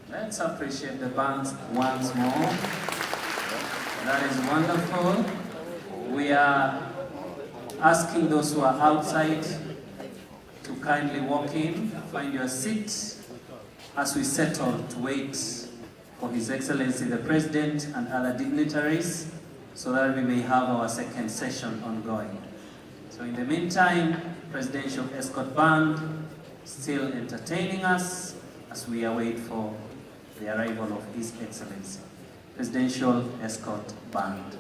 Let's appreciate the band once more. That is wonderful. We are asking those who are outside to kindly walk in, find your seat as we settle to wait for His Excellency the President and other dignitaries so that we may have our second session ongoing. So in the meantime, Presidential Escort Band still entertaining us as we await for the arrival of His Excellency. Presidential Escort Band.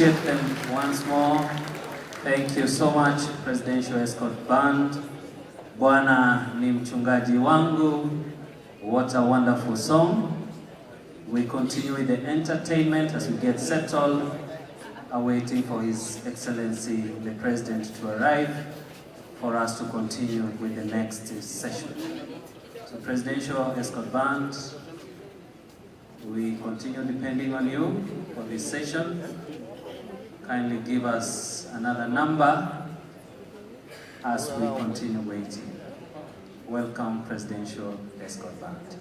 appreciate them once more. Thank you so much, Presidential Escort Band. Bwana ni mchungaji wangu. What a wonderful song. We continue with the entertainment as we get settled, awaiting for His Excellency the President to arrive for us to continue with the next session. So Presidential Escort Band, we continue depending on you for this session. Kindly give us another number as we continue waiting. Welcome, Presidential Escort Band.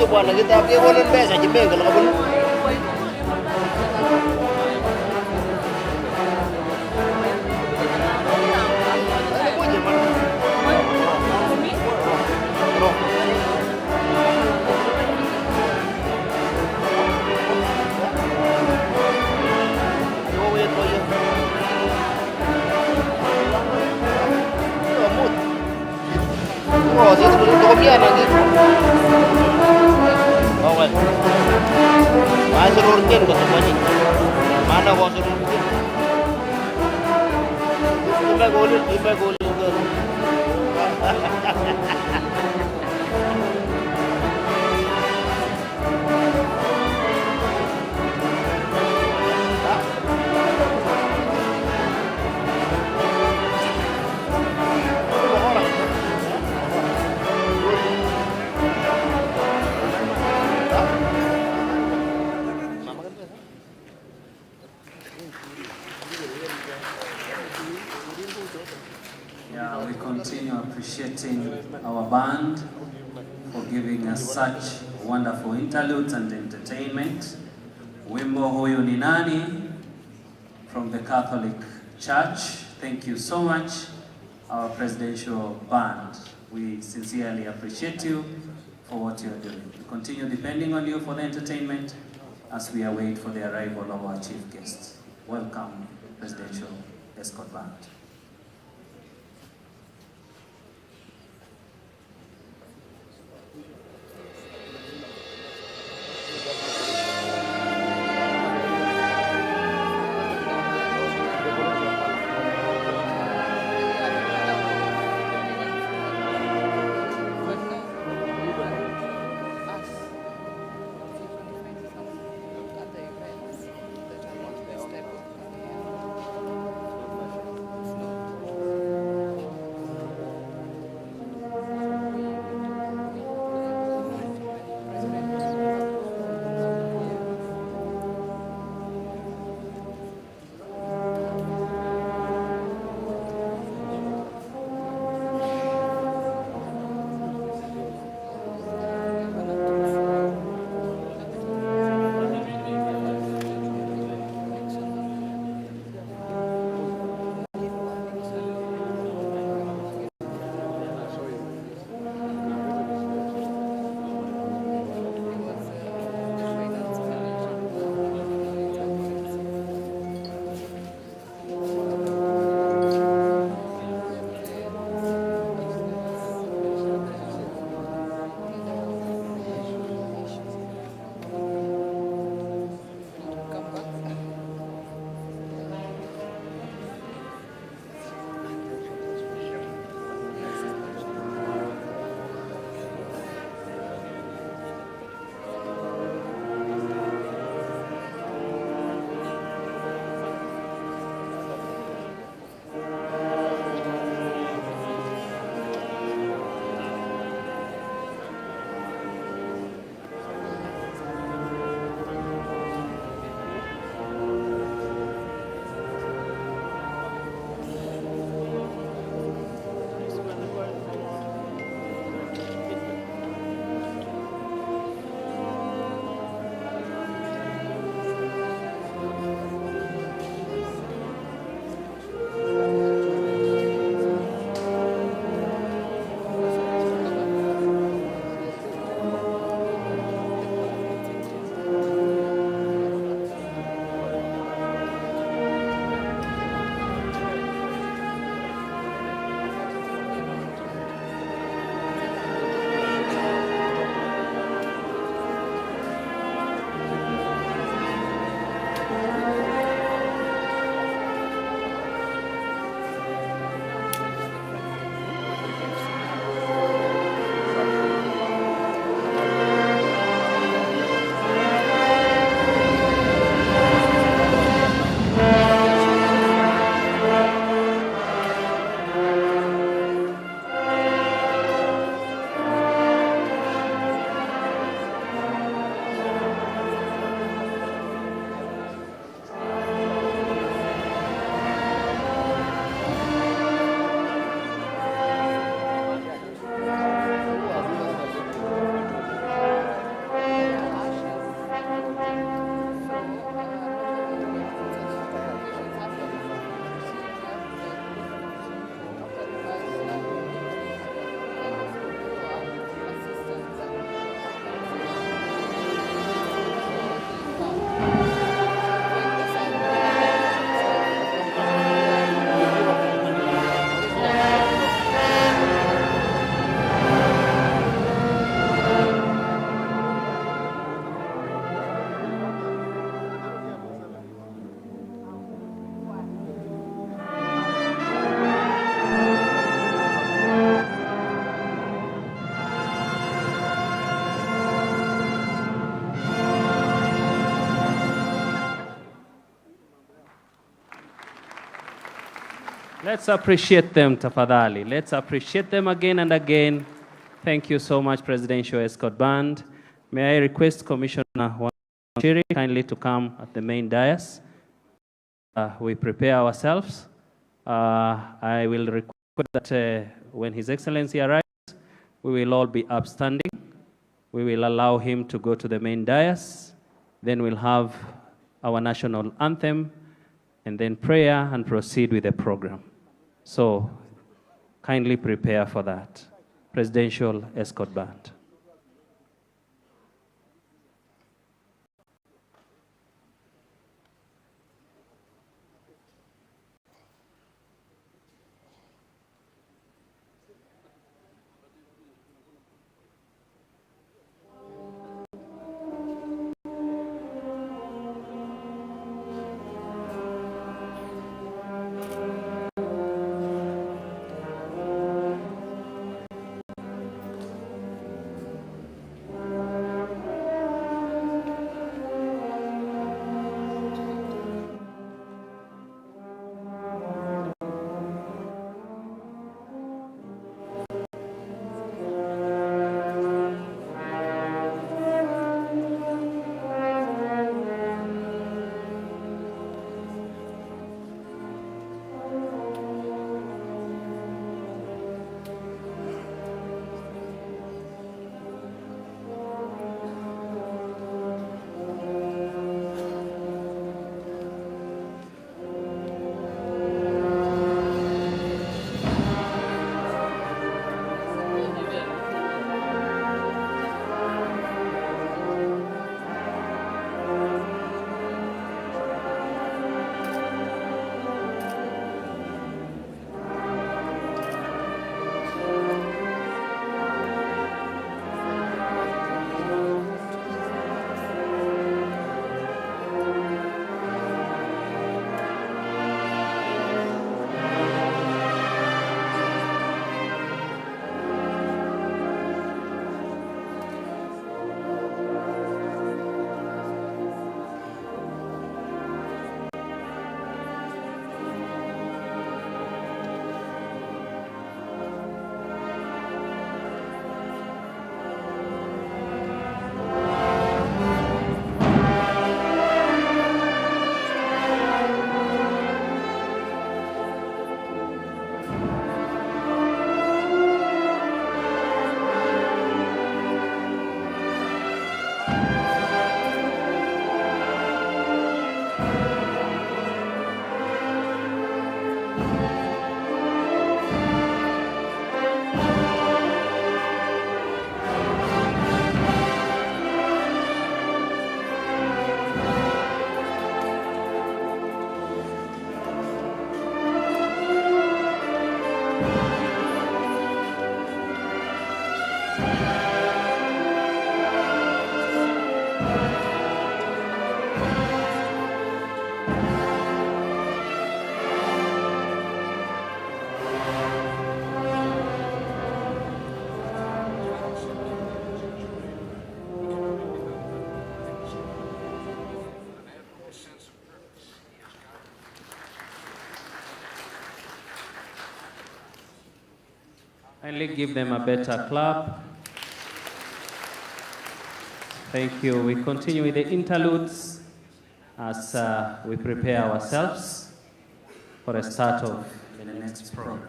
Bwana kita pia wala pesa jimenga la kabul Oh, dia tu kopian lagi. Oke. Masih urgen ke semuanya. Mana gua suruh urgen? Tiba golin ke. Yeah, we continue appreciating our band for giving us such wonderful interludes and entertainment. Wimbo huyu ni nani from the Catholic Church. Thank you so much, our Presidential Band. We sincerely appreciate you for what you are doing. We continue depending on you for the entertainment as we await for the arrival of our chief guest. Welcome, Presidential Escort Band. Let's appreciate them, tafadhali. Let's appreciate them again and again. Thank you so much, Presidential Escort Band. May I request Commissioner Wachiri kindly to come at the main dais. We prepare ourselves. I will request that when His Excellency arrives, we will all be upstanding. We will allow him to go to the main dais. Then we'll have our national anthem, and then prayer, and proceed with the program. So kindly prepare for that. Presidential Escort Band. Kindly give them a better clap. Thank you. We continue with the interludes as we prepare ourselves for a start of the next program.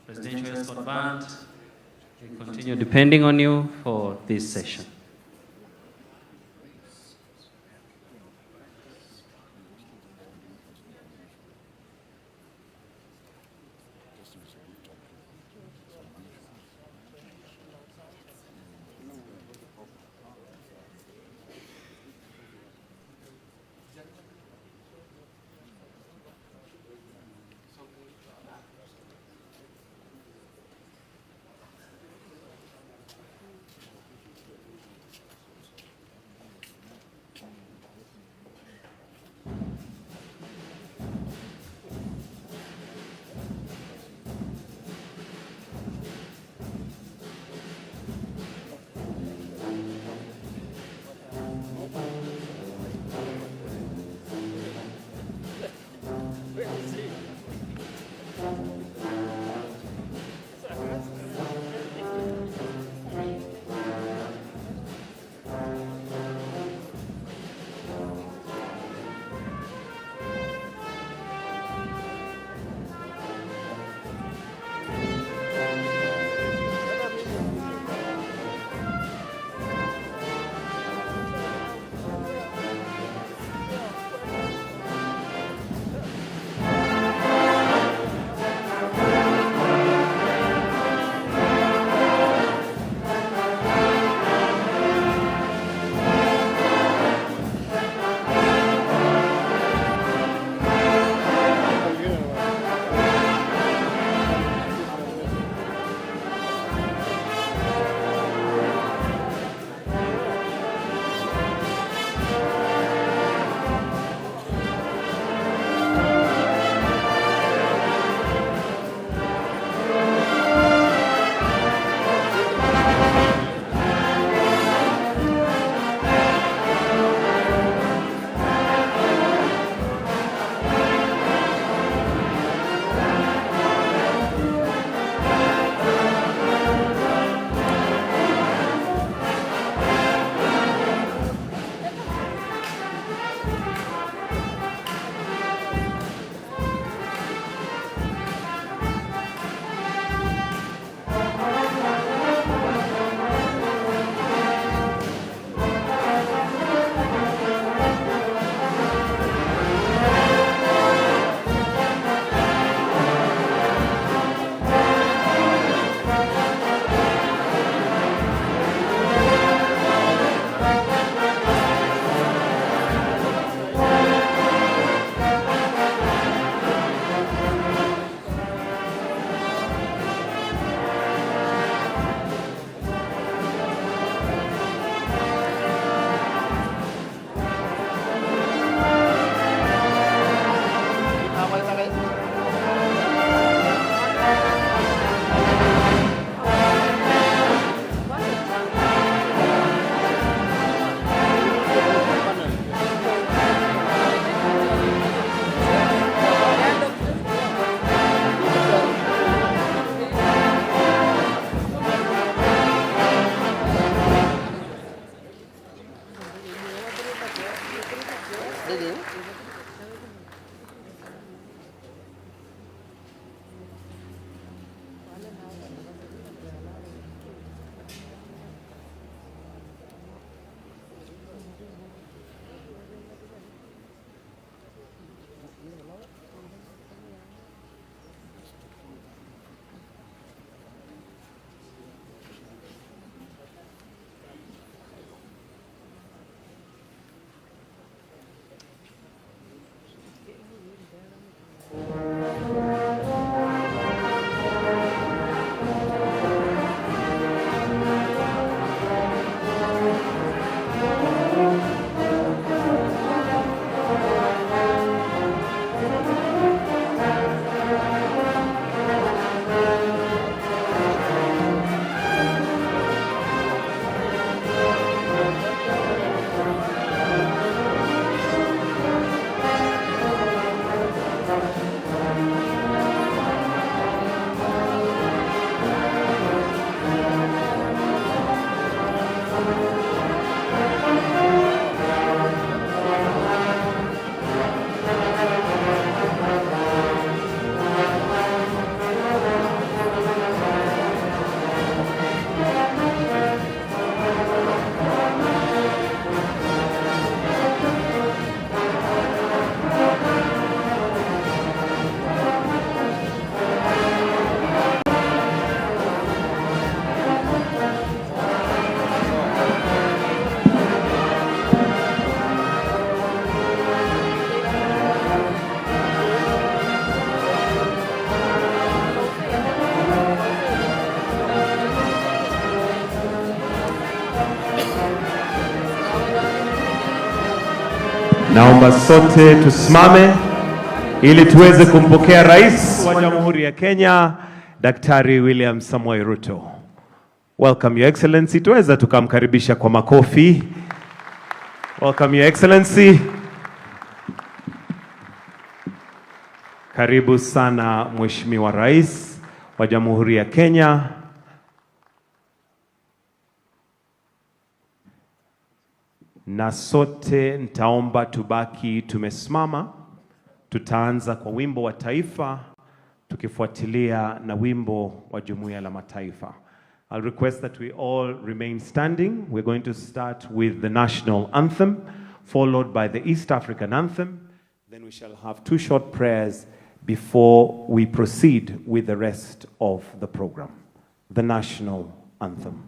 Presidential Escort Band, we continue depending on you for this session. Naomba sote tusimame ili tuweze kumpokea Rais wa Jamhuri ya Kenya, Daktari William Samoei Ruto. Welcome Your Excellency. Tuweza tukamkaribisha kwa makofi. Welcome Your Excellency. Karibu sana Mheshimiwa Rais wa Jamhuri ya Kenya. Na sote nitaomba tubaki tumesimama. Tutaanza kwa wimbo wa taifa tukifuatilia na wimbo wa Jumuiya la Mataifa. I'll request that we all remain standing. We're going to start with the national anthem, followed by the East African anthem. Then we shall have 2 short prayers before we proceed with the rest of the program. The national anthem.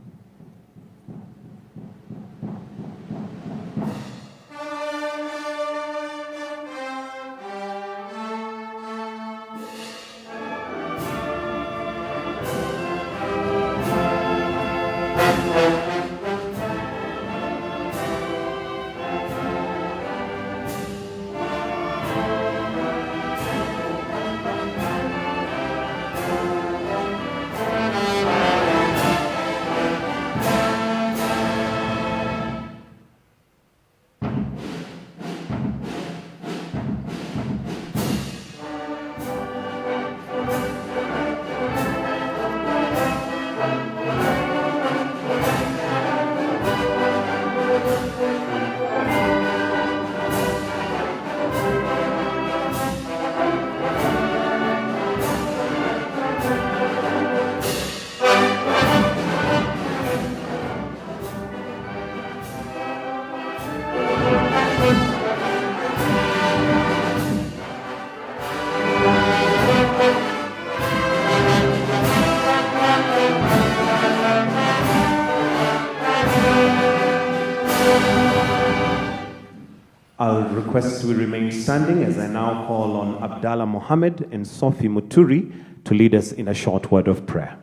I'll request we remain standing as I now call on Abdallah Mohammed and Sophie Muturi to lead us in a short word of prayer.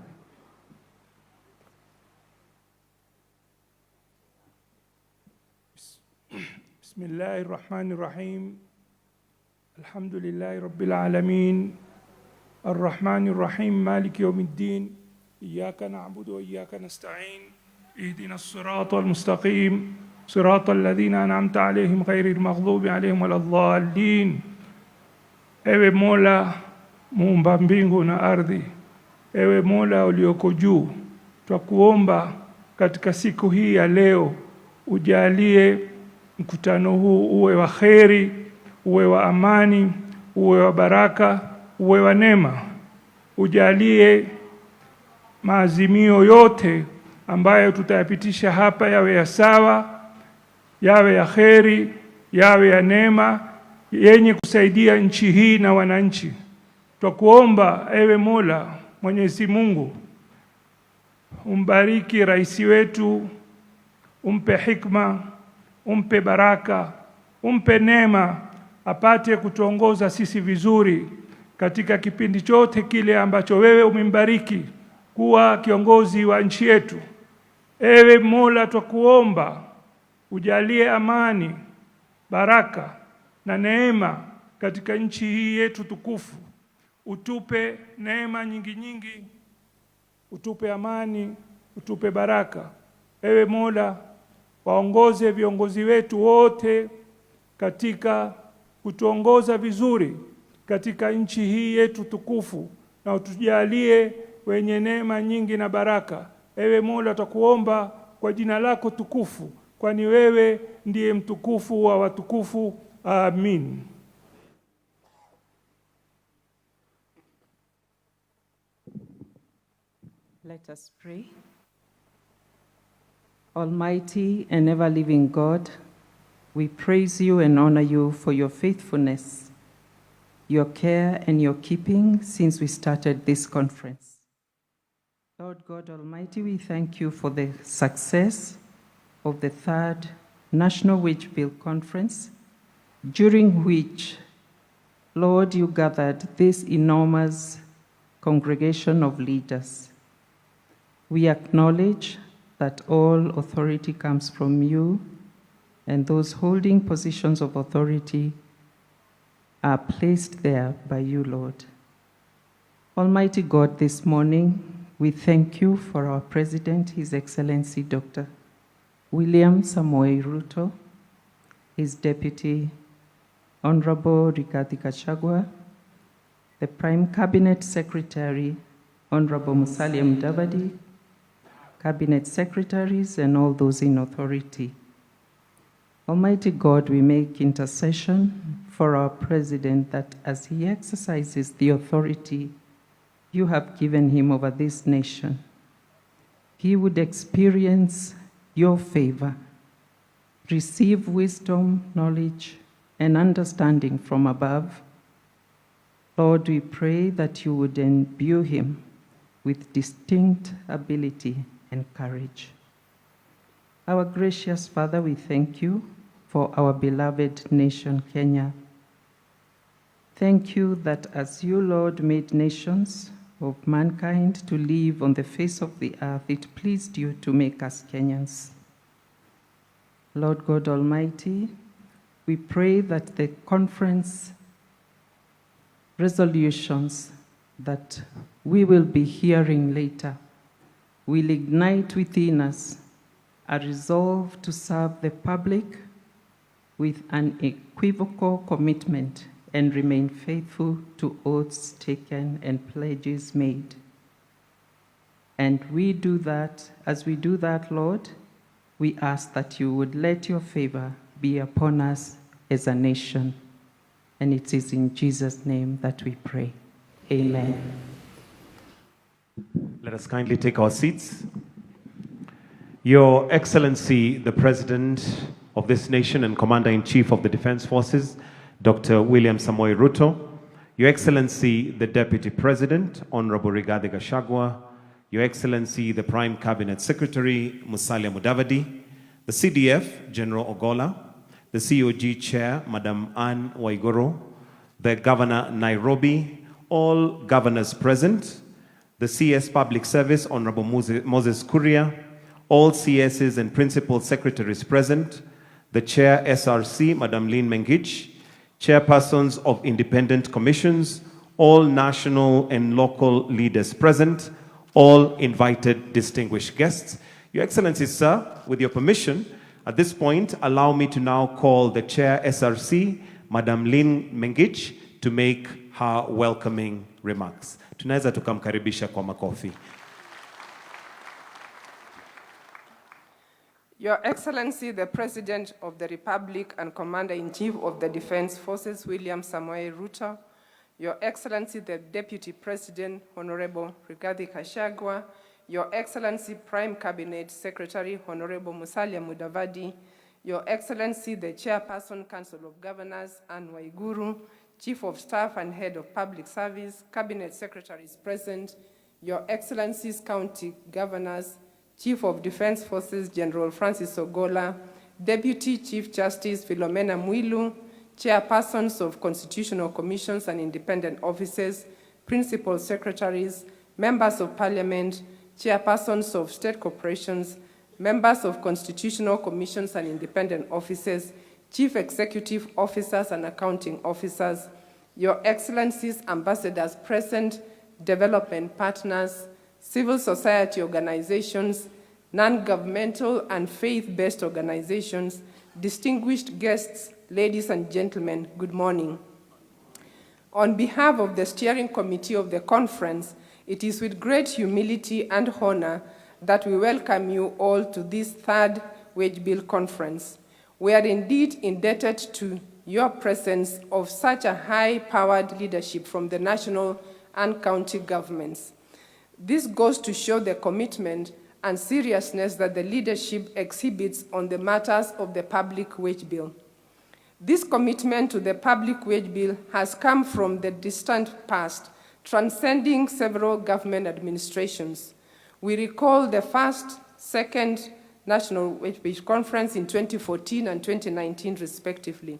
Bismillahir Rahmanir Rahim. Alhamdulillahi Rabbil Alameen. Ar-Rahmanir Rahim. Maliki Yawmiddin. Iyyaka na'budu wa iyyaka nasta'in. Ihdina as-sirata al-mustaqim. صراط الذين أنعمت عليهم غير المغضوب عليهم ولا الضالين. Ewe Mola muumba mbingu na ardhi, ewe Mola ulioko juu, twakuomba katika siku hii ya leo ujalie mkutano huu uwe wa kheri, uwe wa amani, uwe wa baraka, uwe wa neema. Ujalie maazimio yote ambayo tutayapitisha hapa yawe ya sawa, yawe ya kheri, yawe ya neema, yenye kusaidia nchi hii na wananchi. Twakuomba ewe Mola Mwenyezi Mungu, umbariki rais wetu, umpe hikma, umpe baraka, umpe neema, apate kutuongoza sisi vizuri katika kipindi chote kile ambacho wewe umembariki kuwa kiongozi wa nchi yetu. Ewe Mola, twakuomba ujalie amani, baraka na neema katika nchi hii yetu tukufu. Utupe neema nyingi nyingi, utupe amani, utupe baraka. Ewe Mola, waongoze viongozi wetu wote katika kutuongoza vizuri katika nchi hii yetu tukufu, na utujalie wenye neema nyingi na baraka. Ewe Mola, tutakuomba kwa jina lako tukufu, kwani wewe ndiye mtukufu wa watukufu. Amin. Let us pray. Almighty and ever-living God, we praise you and honor you for your faithfulness, your care and your keeping since we started this conference. Lord God Almighty, we thank you for the success of the 3rd National Wage Bill Conference, during which, Lord, you gathered this enormous congregation of leaders. We acknowledge that all authority comes from you, and those holding positions of authority are placed there by you, Lord. Almighty God, this morning, we thank you for our President, His Excellency Dr. William Samoei Ruto, his Deputy, Honorable Rigathi Gachagua, the Prime Cabinet Secretary, Honorable Musalia Mudavadi, Cabinet Secretaries, and all those in authority. Almighty God, we make intercession for our President that as he exercises the authority you have given him over this nation, he would experience your favor, receive wisdom, knowledge, and understanding from above. Lord, we pray that you would imbue him with distinct ability and courage. Our gracious Father, we thank you for our beloved nation, Kenya. Thank you that as you, Lord, made nations of mankind to live on the face of the earth, it pleased you to make us Kenyans. Lord God Almighty, we pray that the conference resolutions that we will be hearing later will ignite within us a resolve to serve the public with an unequivocal commitment and remain faithful to oaths taken and pledges made. And we do that, as we do that, Lord, we ask that you would let your favor be upon us as a nation. And it is in Jesus' name that we pray. Amen. Let us kindly take our seats. Your Excellency, the President of this nation and Commander-in-Chief of the Defense Forces, Dr. William Samoei Ruto, Your Excellency, the Deputy President, Honorable Rigathi Gachagua, Your Excellency, the Prime Cabinet Secretary, Musalia Mudavadi, the CDF, General Ogola, the COG Chair, Madam Anne Waiguru, the Governor Nairobi, all governors present, the CS Public Service, Honorable Moses Kuria, all CSs and Principal Secretaries present, the Chair SRC, Madam Lynn Mengich, Chairpersons of independent commissions, all national and local leaders present, all invited distinguished guests. Your Excellency, sir, with your permission, at this point, allow me to now call the Chair SRC, Madam Lynn Mengich, to make her welcoming remarks. Tunaweza tukamkaribisha kwa makofi. Your Excellency, the President of the Republic and Commander-in-Chief of the Defense Forces, William Samoei Ruto, Your Excellency, the Deputy President, Honorable Rigathi Gachagua, Your Excellency, Prime Cabinet Secretary, Honorable Musalia Mudavadi, Your Excellency, the Chairperson, Council of Governors, Anne Waiguru, Chief of Staff and Head of Public Service, Cabinet Secretaries present, Your Excellencies, County Governors, Chief of Defense Forces, General Francis Ogola, Deputy Chief Justice Philomena Mwilu, Chairpersons of Constitutional Commissions and Independent Offices, Principal Secretaries, Members of Parliament, Chairpersons of State Corporations, Members of Constitutional Commissions and Independent Offices, Chief Executive Officers and Accounting Officers, Your Excellencies, Ambassadors present, development partners, civil society organizations, non-governmental and faith-based organizations, distinguished guests, ladies and gentlemen, good morning. On behalf of the steering committee of the conference, it is with great humility and honor that we welcome you all to this third Wage Bill conference. We are indeed indebted to your presence of such a high-powered leadership from the national and county governments. This goes to show the commitment and seriousness that the leadership exhibits on the matters of the public wage bill. This commitment to the public wage bill has come from the distant past, transcending several government administrations. We recall the first, second National Wage Bill Conference in 2014 and 2019, respectively.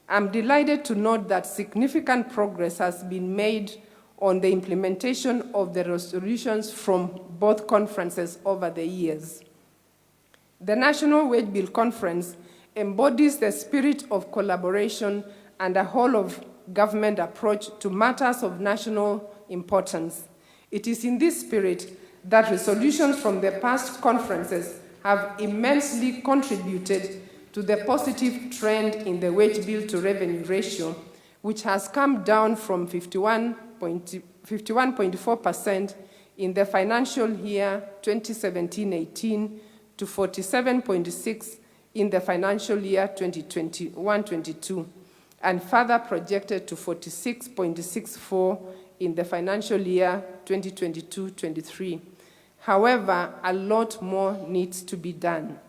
I'm delighted to note that significant progress has been made on the implementation of the resolutions from both conferences over the years. The National Wage Bill Conference embodies the spirit of collaboration and a whole-of-government approach to matters of national importance. It is in this spirit that resolutions from the past conferences have immensely contributed to the positive trend in the wage bill to revenue ratio, which has come down from 51.4% in the financial year 2017-18 to 47.6% in the financial year 2021-22, and further projected to 46.64% in the financial year 2022-23. However, a lot more needs to be done.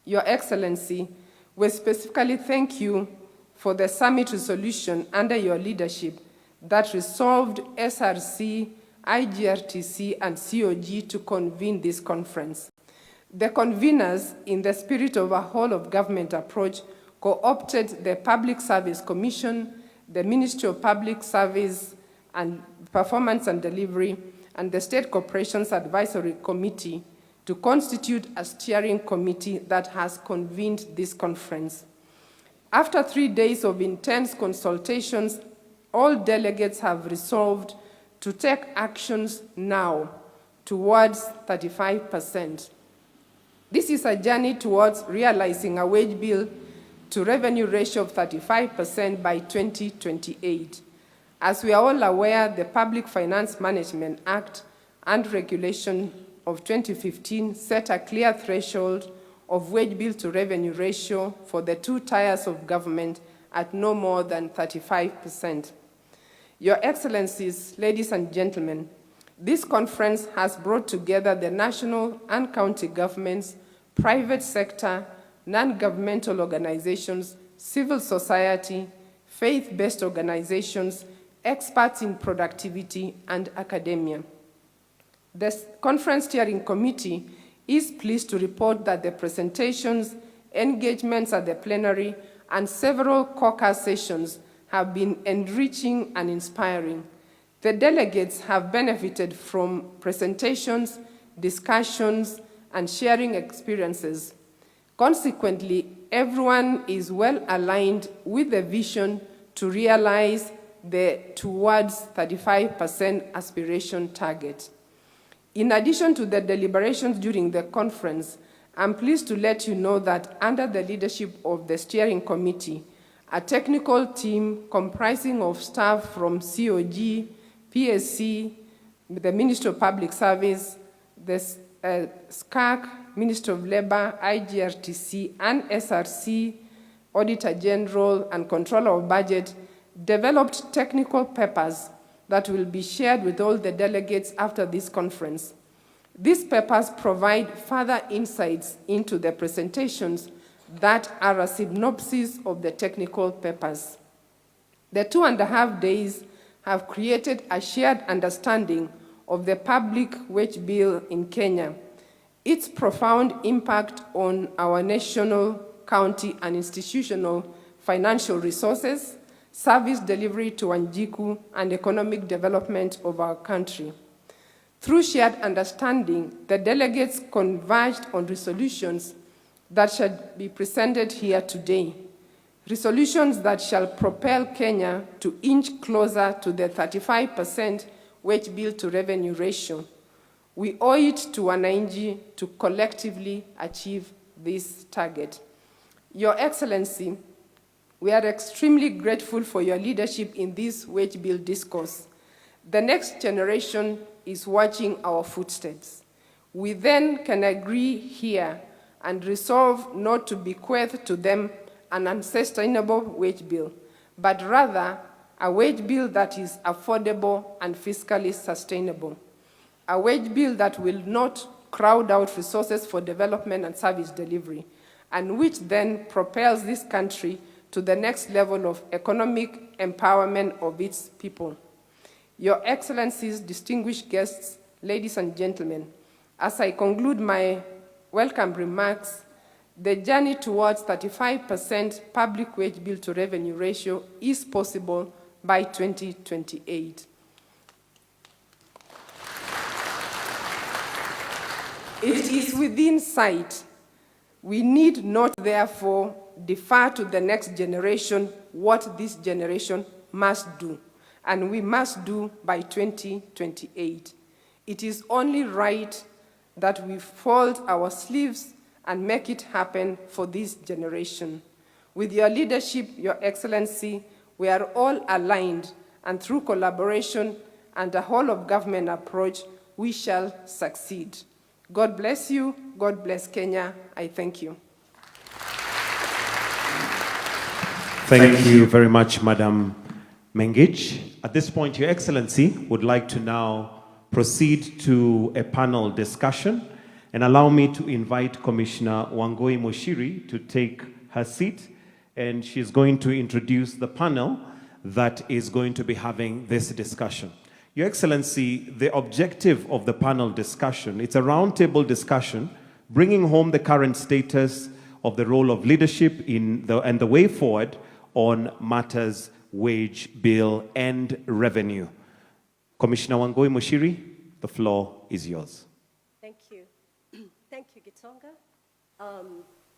Your Excellency, we specifically thank you for the summit resolution under your leadership that resolved SRC, IGRTC, and COG to convene this conference. The conveners, in the spirit of a whole-of-government approach, co-opted the Public Service Commission, the Ministry of Public Service and Performance and Delivery, and the State Corporations Advisory Committee to constitute a steering committee that has convened this conference. After 3 days of intense consultations, all delegates have resolved to take actions now towards 35%. This is a journey towards realizing a wage bill to revenue ratio of 35% by 2028. As we are all aware, the Public Finance Management Act and Regulation of 2015 set a clear threshold of wage bill to revenue ratio for the two tiers of government at no more than 35%. Your Excellencies, ladies and gentlemen, this conference has brought together the national and county governments, private sector, non-governmental organizations, civil society, faith-based organizations, experts in productivity, and academia. The Conference Steering Committee is pleased to report that the presentations, engagements at the plenary, and several caucus sessions have been enriching and inspiring. The delegates have benefited from presentations, discussions, and sharing experiences. Consequently, everyone is well aligned with the vision to realize the towards 35% aspiration target. In addition to the deliberations during the conference, I'm pleased to let you know that under the leadership of the steering committee, a technical team comprising of staff from COG, PSC, the Ministry of Public Service, the SCAC, Ministry of Labor, IGRTC, and SRC, Auditor General, and Controller of Budget, developed technical papers that will be shared with all the delegates after this conference. These papers provide further insights into the presentations that are a synopsis of the technical papers. The 2.5 days have created a shared understanding of the public wage bill in Kenya, its profound impact on our national, county, and institutional financial resources, service delivery to Wanjiku, and economic development of our country. Through shared understanding, the delegates converged on resolutions that shall be presented here today. Resolutions that shall propel Kenya to inch closer to the 35% wage bill to revenue ratio. We owe it to wananchi to collectively achieve this target. Your Excellency, we are extremely grateful for your leadership in this wage bill discourse. The next generation is watching our footsteps. We then can agree here and resolve not to bequeath to them an unsustainable wage bill, but rather a wage bill that is affordable and fiscally sustainable. A wage bill that will not crowd out resources for development and service delivery, and which then propels this country to the next level of economic empowerment of its people. Your Excellencies, distinguished guests, ladies and gentlemen, as I conclude my welcome remarks, the journey towards 35% public wage bill to revenue ratio is possible by 2028. It is within sight. We need not, therefore, defer to the next generation what this generation must do, and we must do by 2028. It is only right that we fold our sleeves and make it happen for this generation. With your leadership, Your Excellency, we are all aligned, and through collaboration and a whole-of-government approach, we shall succeed. God bless you. God bless Kenya. I thank you. Thank you very much, Madam Mengich. At this point, Your Excellency would like to now proceed to a panel discussion, and allow me to invite Commissioner Wangui Mushiri to take her seat, and she's going to introduce the panel that is going to be having this discussion. Your Excellency, the objective of the panel discussion, it's a roundtable discussion, bringing home the current status of the role of leadership and the way forward on matters wage, bill, and revenue. Commissioner Wangui Mushiri, the floor is yours. Thank you. Thank you, Gitonga.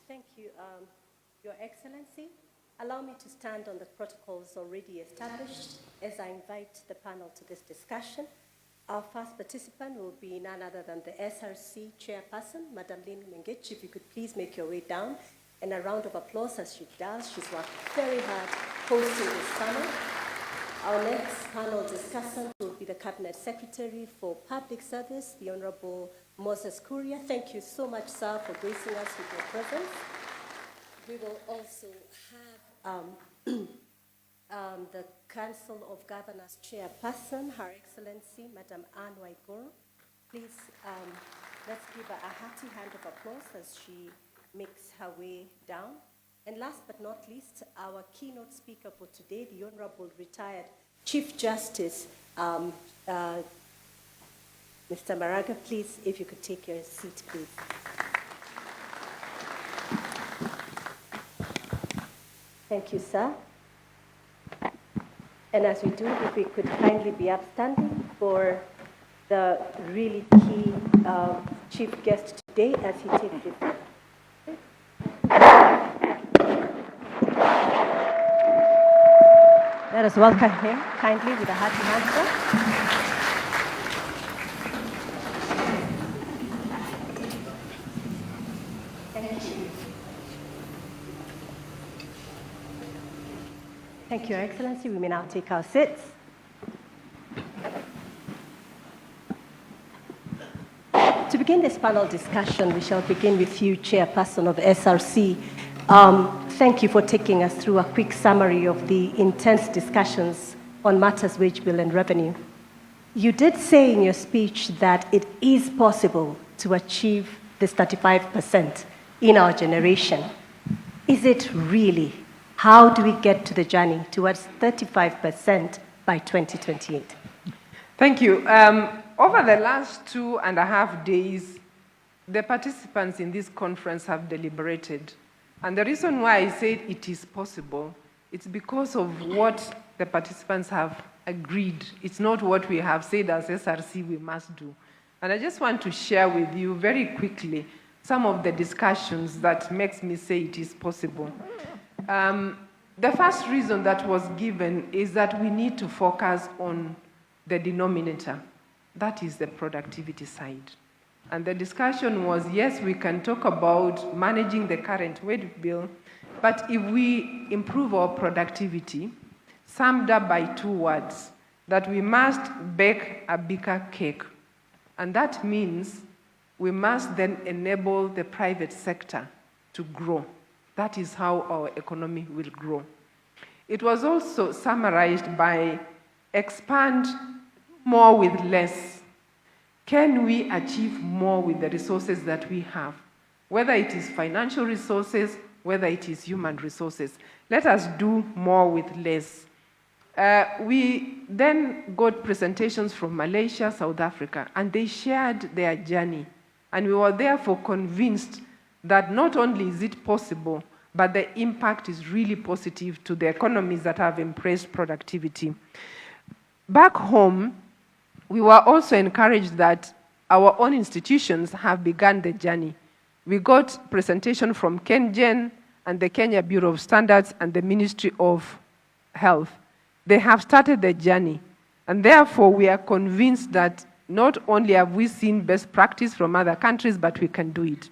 Thank you, Your Excellency. Allow me to stand on the protocols already established as I invite the panel to this discussion. Our first participant will be none other than the SRC chairperson, Madam Lynn Mengich. If you could please make your way down, and a round of applause as she does. She's worked very hard hosting this panel. Our next panel discussant will be the Cabinet Secretary for Public Service, the Honorable Moses Kuria. Thank you so much, sir, for gracing us with your presence. We will also have the Council of Governors Chairperson, Her Excellency, Madam Anne Waiguru. Please, let's give her a hearty hand of applause as she makes her way down. And last but not least, our keynote speaker for today, the Honorable Retired Chief Justice, Mr. Maraga. Please, if you could take your seat, please. Thank you, sir. And as we do, if we could kindly be upstanding for the really key chief guest today as he takes his seat. Let us welcome him kindly with a hearty hand, sir. Thank you. Thank you, Your Excellency. We may now take our seats. To begin this panel discussion, we shall begin with you, Chairperson of SRC. Thank you for taking us through a quick summary of the intense discussions on matters wage bill and revenue. You did say in your speech that it is possible to achieve this 35% in our generation. Is it really? How do we get to the journey towards 35% by 2028? Thank you. Over the last 2.5 days, the participants in this conference have deliberated. And the reason why I said it is possible, it's because of what the participants have agreed. It's not what we have said as SRC we must do. And I just want to share with you very quickly some of the discussions that makes me say it is possible. The first reason that was given is that we need to focus on the denominator. That is the productivity side. And the discussion was, yes, we can talk about managing the current wage bill, but if we improve our productivity, summed up by 2 words, that we must bake a bigger cake. And that means we must then enable the private sector to grow. That is how our economy will grow. It was also summarized by expand more with less. Can we achieve more with the resources that we have? Whether it is financial resources, whether it is human resources. Let us do more with less. We then got presentations from Malaysia, South Africa, and they shared their journey. And we were therefore convinced that not only is it possible, but the impact is really positive to the economies that have embraced productivity. Back home, we were also encouraged that our own institutions have begun the journey. We got presentation from KenGen and the Kenya Bureau of Standards and the Ministry of Health. They have started the journey. And therefore, we are convinced that not only have we seen best practice from other countries, but we can do it.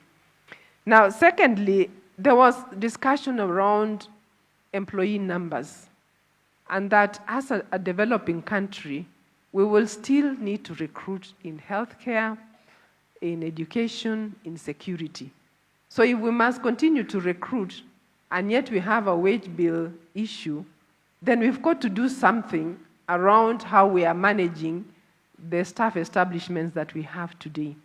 Now, secondly, there was discussion around employee numbers, and that as a developing country, we will still need to recruit in healthcare, in education, in security. So if we must continue to recruit, and yet we have a wage bill issue, then we've got to do something around how we are managing the staff establishments that we have today.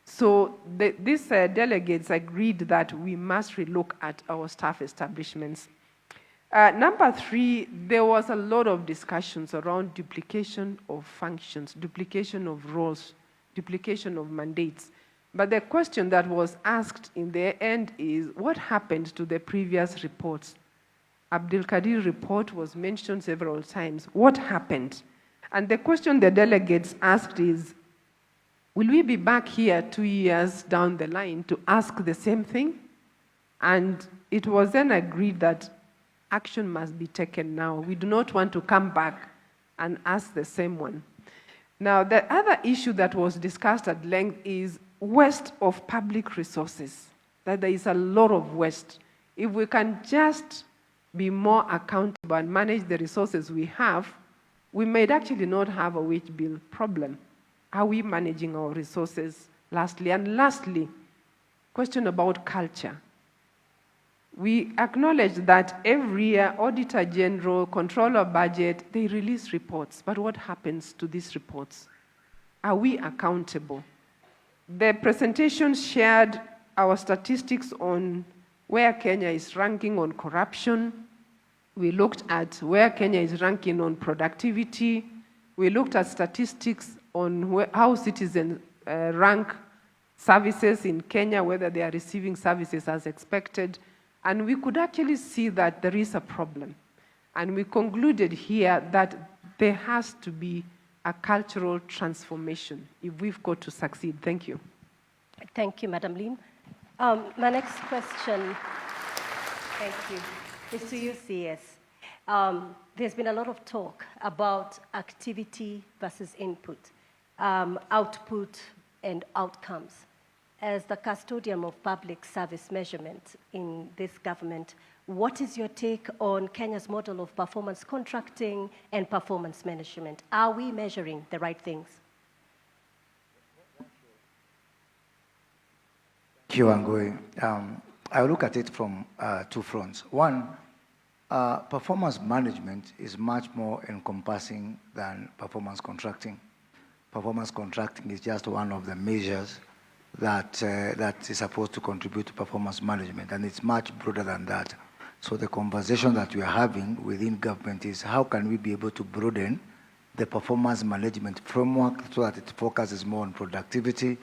So these delegates agreed that we must relook at our staff establishments. Number 3, there was a lot of discussions around duplication of functions, duplication of roles, duplication of mandates. But the question that was asked in the end is, what happened to the previous reports? Abdul Kadir report was mentioned several times. What happened? And the question the delegates asked is, will we be back here 2 years down the line to ask the same thing? And it was then agreed that action must be taken now. We do not want to come back and ask the same one. Now, the other issue that was discussed at length is waste of public resources, that there is a lot of waste. If we can just be more accountable and manage the resources we have, we might actually not have a wage bill problem. Are we managing our resources, lastly? And lastly, question about culture. We acknowledge that every year, Auditor General, Controller Budget, they release reports. But what happens to these reports? Are we accountable? The presentation shared our statistics on where Kenya is ranking on corruption. We looked at where Kenya is ranking on productivity. We looked at statistics on how citizens rank services in Kenya, whether they are receiving services as expected. And we could actually see that there is a problem. And we concluded here that there has to be a cultural transformation if we've got to succeed. Thank you. Thank you, Madam Lim. My next question, thank you, is to you, CS. There's been a lot of talk about activity versus input, output and outcomes. As the custodian of public service measurement in this government, what is your take on Kenya's model of performance contracting and performance management? Are we measuring the right things? Thank you, Wangui. I look at it from 2 fronts. One, performance management is much more encompassing than performance contracting. Performance contracting is just one of the measures that is supposed to contribute to performance management, and it's much broader than that. So the conversation that we are having within government is how can we be able to broaden the performance management framework so that it focuses more on productivity,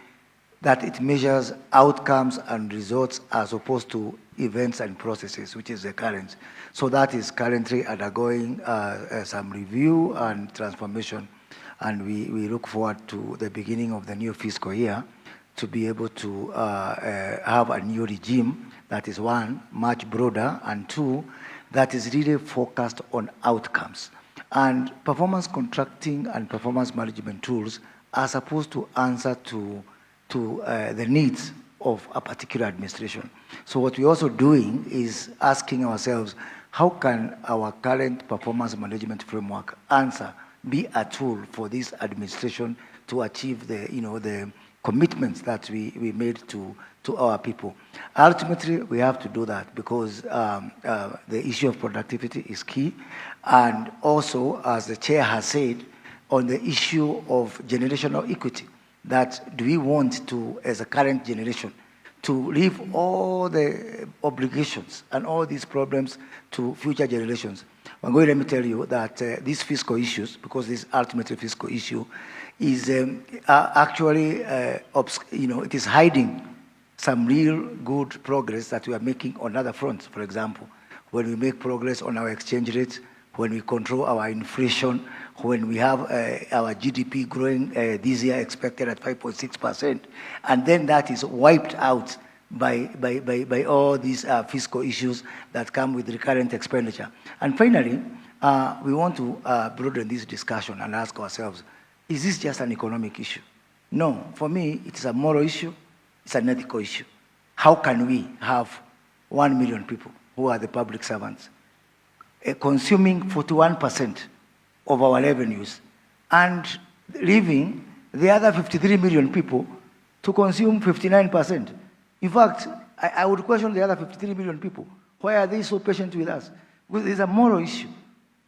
that it measures outcomes and results as opposed to events and processes, which is the current. So that is currently undergoing some review and transformation, and we look forward to the beginning of the new fiscal year to be able to have a new regime that is, 1, much broader, and 2, that is really focused on outcomes. And performance contracting and performance management tools are supposed to answer to the needs of a particular administration. So what we're also doing is asking ourselves, how can our current performance management framework be a tool for this administration to achieve the commitments that we made to our people. Ultimately, we have to do that because the issue of productivity is key. And also, as the chair has said, on the issue of generational equity, that do we want to, as a current generation, to leave all the obligations and all these problems to future generations? I'm going to let me tell you that these fiscal issues, because this ultimately fiscal issue, is actually, it is hiding some real good progress that we are making on other fronts. For example, when we make progress on our exchange rate, when we control our inflation, when we have our GDP growing this year expected at 5.6%, and then that is wiped out by all these fiscal issues that come with recurrent expenditure. And finally, we want to broaden this discussion and ask ourselves, is this just an economic issue? No, for me, it's a moral issue, it's an ethical issue. How can we have 1 million people who are the public servants consuming 41% of our revenues and leaving the other 53 million people to consume 59%? In fact, I would question the other 53 million people. Why are they so patient with us? Because there's a moral issue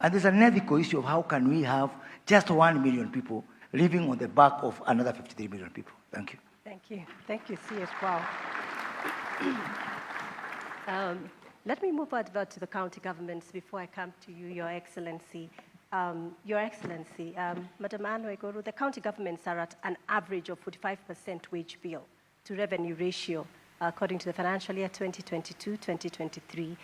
and there's an ethical issue of how can we have just 1 million people living on the back of another 53 million people. Thank you. Thank you. Thank you, CS. Wow. Let me move over to the county governments before I come to you, Your Excellency. Your Excellency, Madam Anne Waiguru, the county governments are at an average of 45% wage bill to revenue ratio, according to the financial year 2022-2023.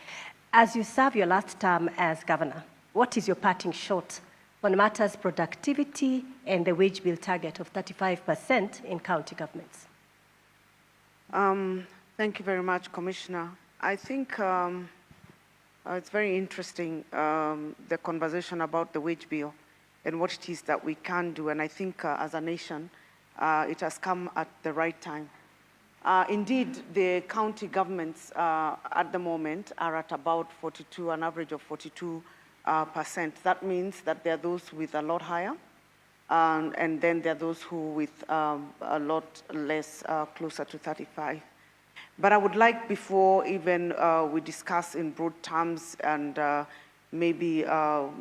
As you serve your last term as governor, what is your parting shot on matters productivity and the wage bill target of 35% in county governments? Thank you very much, Commissioner. I think it's very interesting, the conversation about the wage bill and what it is that we can do. And I think as a nation, it has come at the right time. Indeed, the county governments at the moment are at about 42, an average of 42%. That means that there are those with a lot higher, and then there are those who with a lot less, closer to 35. But I would like, before even we discuss in broad terms and maybe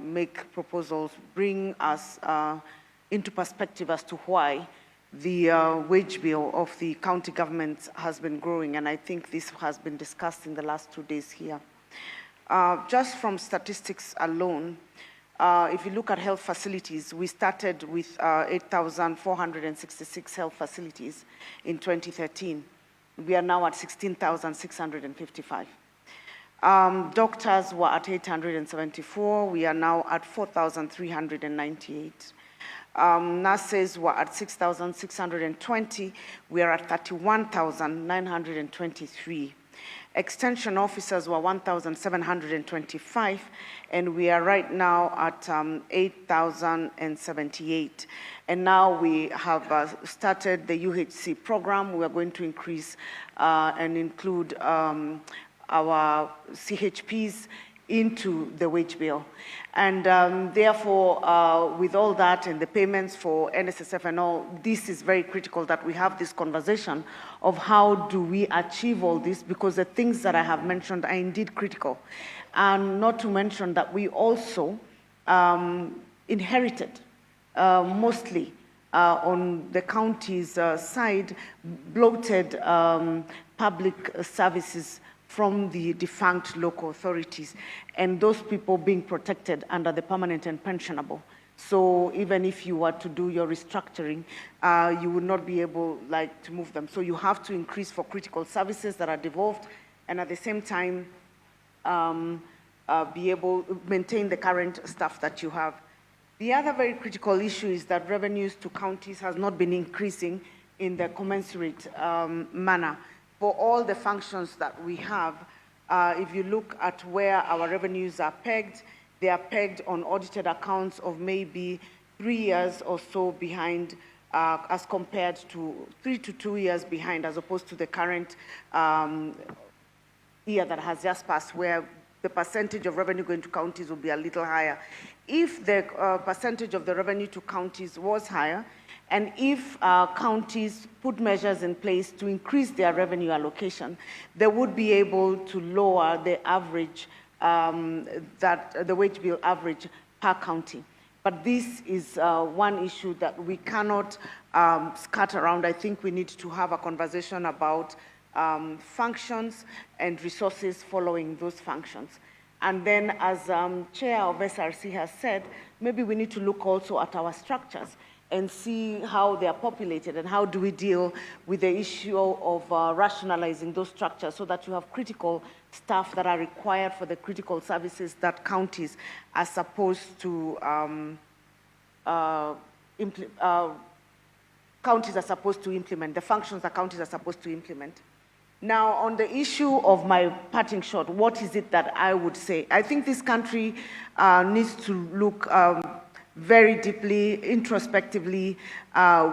make proposals, bring us into perspective as to why the wage bill of the county governments has been growing. And I think this has been discussed in the last 2 days here. Just from statistics alone, if you look at health facilities, we started with 8,466 health facilities in 2013. We are now at 16,655. Doctors were at 874. We are now at 4,398. Nurses were at 6,620. We are at 31,923. Extension officers were 1,725, and we are right now at 8,078. And now we have started the UHC program. We are going to increase and include our CHPs into the wage bill. And therefore, with all that and the payments for NSSF and all, this is very critical that we have this conversation of how do we achieve all this, because the things that I have mentioned are indeed critical. And not to mention that we also inherited, mostly on the county's side, bloated public services from the defunct local authorities, and those people being protected under the permanent and pensionable. So even if you were to do your restructuring, you would not be able to move them. So you have to increase for critical services that are devolved, and at the same time, be able to maintain the current staff that you have. The other very critical issue is that revenues to counties has not been increasing in the commensurate manner. For all the functions that we have, if you look at where our revenues are pegged, they are pegged on audited accounts of maybe 3 years or so behind, as compared to 3 to 2 years behind, as opposed to the current year that has just passed, where the percentage of revenue going to counties will be a little higher. If the percentage of the revenue to counties was higher, and if counties put measures in place to increase their revenue allocation, they would be able to lower the average, the wage bill average per county. But this is one issue that we cannot skirt around. I think we need to have a conversation about functions and resources following those functions. And then, as Chair of SRC has said, maybe we need to look also at our structures and see how they are populated and how do we deal with the issue of rationalizing those structures so that you have critical staff that are required for the critical services that counties are supposed to implement, the functions that counties are supposed to implement. Now, on the issue of my parting shot, what is it that I would say? I think this country needs to look very deeply, introspectively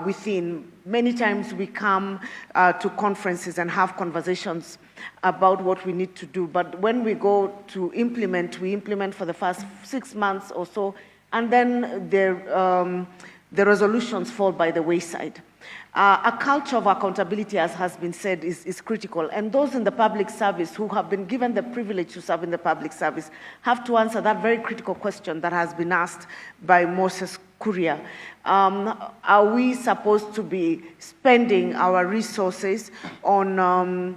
within. Many times we come to conferences and have conversations about what we need to do, but when we go to implement, we implement for the first 6 months or so, and then the resolutions fall by the wayside. A culture of accountability, as has been said, is critical. And those in the public service who have been given the privilege to serve in the public service have to answer that very critical question that has been asked by Moses Kuria. Are we supposed to be spending our resources on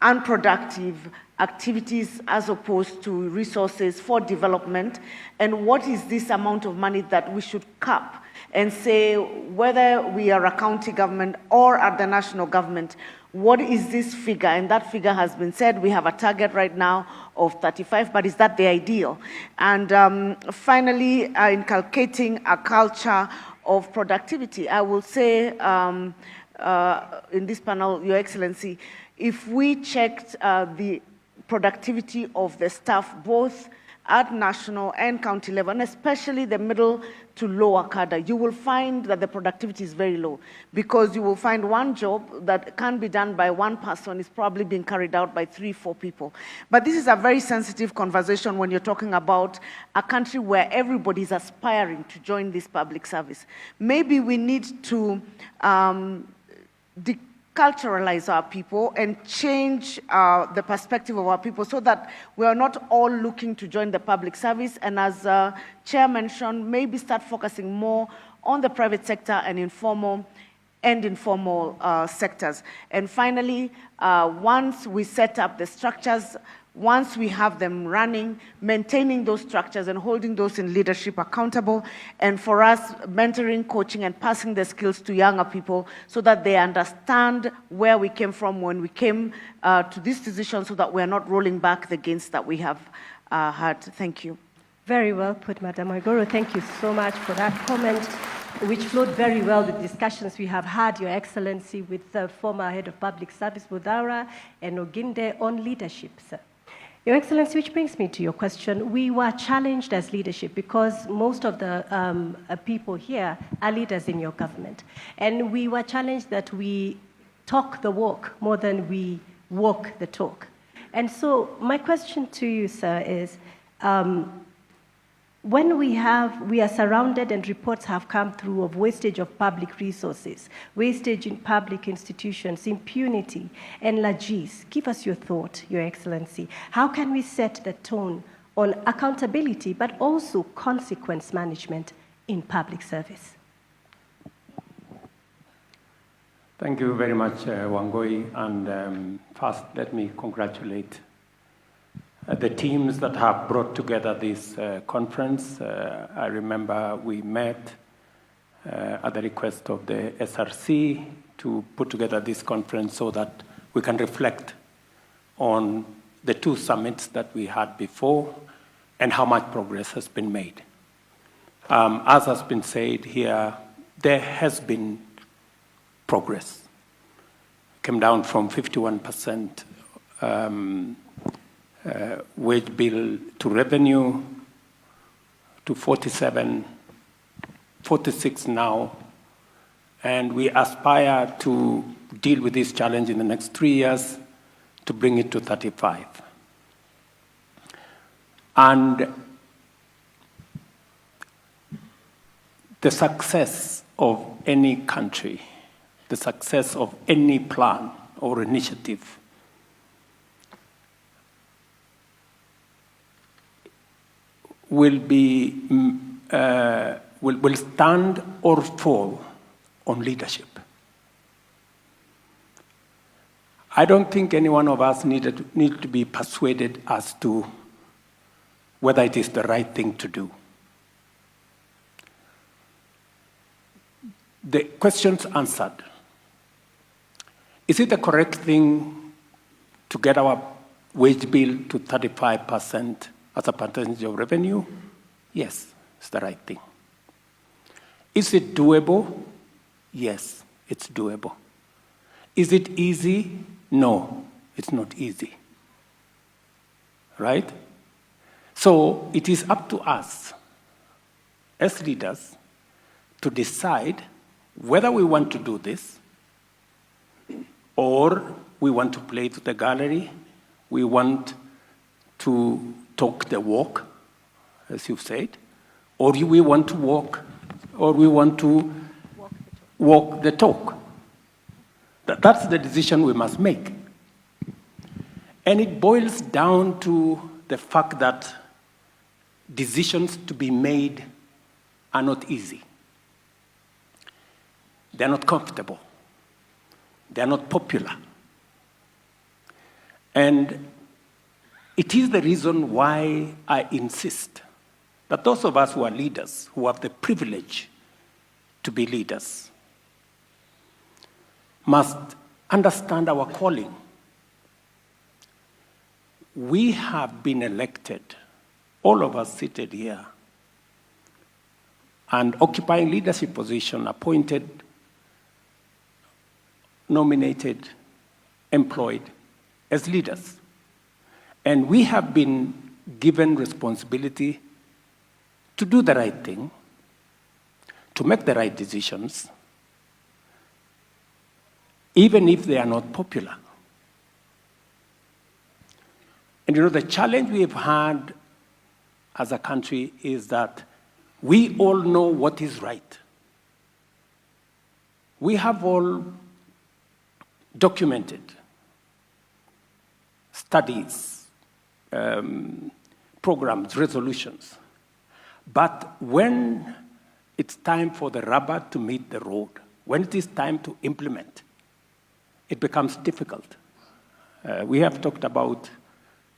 unproductive activities as opposed to resources for development? And what is this amount of money that we should cap and say, whether we are a county government or at the national government, what is this figure? And that figure has been said. We have a target right now of 35, but is that the ideal? And finally, inculcating a culture of productivity. I will say in this panel, Your Excellency, if we checked the productivity of the staff, both at national and county level, and especially the middle to lower cadre, you will find that the productivity is very low, because you will find one job that can be done by one person is probably being carried out by 3-4 people. But this is a very sensitive conversation when you're talking about a country where everybody is aspiring to join this public service. Maybe we need to culturalize our people and change the perspective of our people so that we are not all looking to join the public service, and as Chair mentioned, maybe start focusing more on the private sector and informal sectors. And finally, once we set up the structures, once we have them running, maintaining those structures and holding those in leadership accountable, and for us, mentoring, coaching, and passing the skills to younger people so that they understand where we came from when we came to this decision, so that we're not rolling back the gains that we have had. Thank you. Very well put, Madam Waiguru. Thank you so much for that comment, which flowed very well with discussions we have had, Your Excellency, with the former Head of Public Service, Budhaura, and Oginde on leadership, sir. Your Excellency, which brings me to your question. We were challenged as leadership because most of the people here are leaders in your government. And we were challenged that we talk the walk more than we walk the talk. And so my question to you, sir, is when we are surrounded and reports have come through of wastage of public resources, wastage in public institutions, impunity, and lagis, give us your thought, Your Excellency. How can we set the tone on accountability, but also consequence management in public service? Thank you very much, Wangoi. And first, let me congratulate the teams that have brought together this conference. I remember we met at the request of the SRC to put together this conference so that we can reflect on the 2 summits that we had before and how much progress has been made. As has been said here, there has been progress. Came down from 51% wage bill to revenue to 46 now, and we aspire to deal with this challenge in the next 3 years to bring it to 35. And the success of any country, the success of any plan or initiative will stand or fall on leadership. I don't think any one of us need to be persuaded as to whether it is the right thing to do. The questions answered. Is it the correct thing to get our wage bill to 35% as a percentage of revenue? Yes, it's the right thing. Is it doable? Yes, it's doable. Is it easy? No, It's not easy, right? So it is up to us as leaders to decide whether we want to do this or we want to play to the gallery, we want to talk the walk, as you've said, or we want to walk, or we want to walk the talk. That's the decision we must make. And it boils down to the fact that decisions to be made are not easy. They're not comfortable. They're not popular. And it is the reason why I insist that those of us who are leaders, who have the privilege to be leaders, must understand our calling. We have been elected, all of us seated here, and occupying leadership position, appointed, nominated, employed as leaders. And we have been given responsibility to do the right thing, to make the right decisions, even if they are not popular. And you know, the challenge we've had as a country is that we all know what is right. We have all documented studies, programs, resolutions. But when it's time for the rubber to meet the road, when it is time to implement, it becomes difficult. We have talked about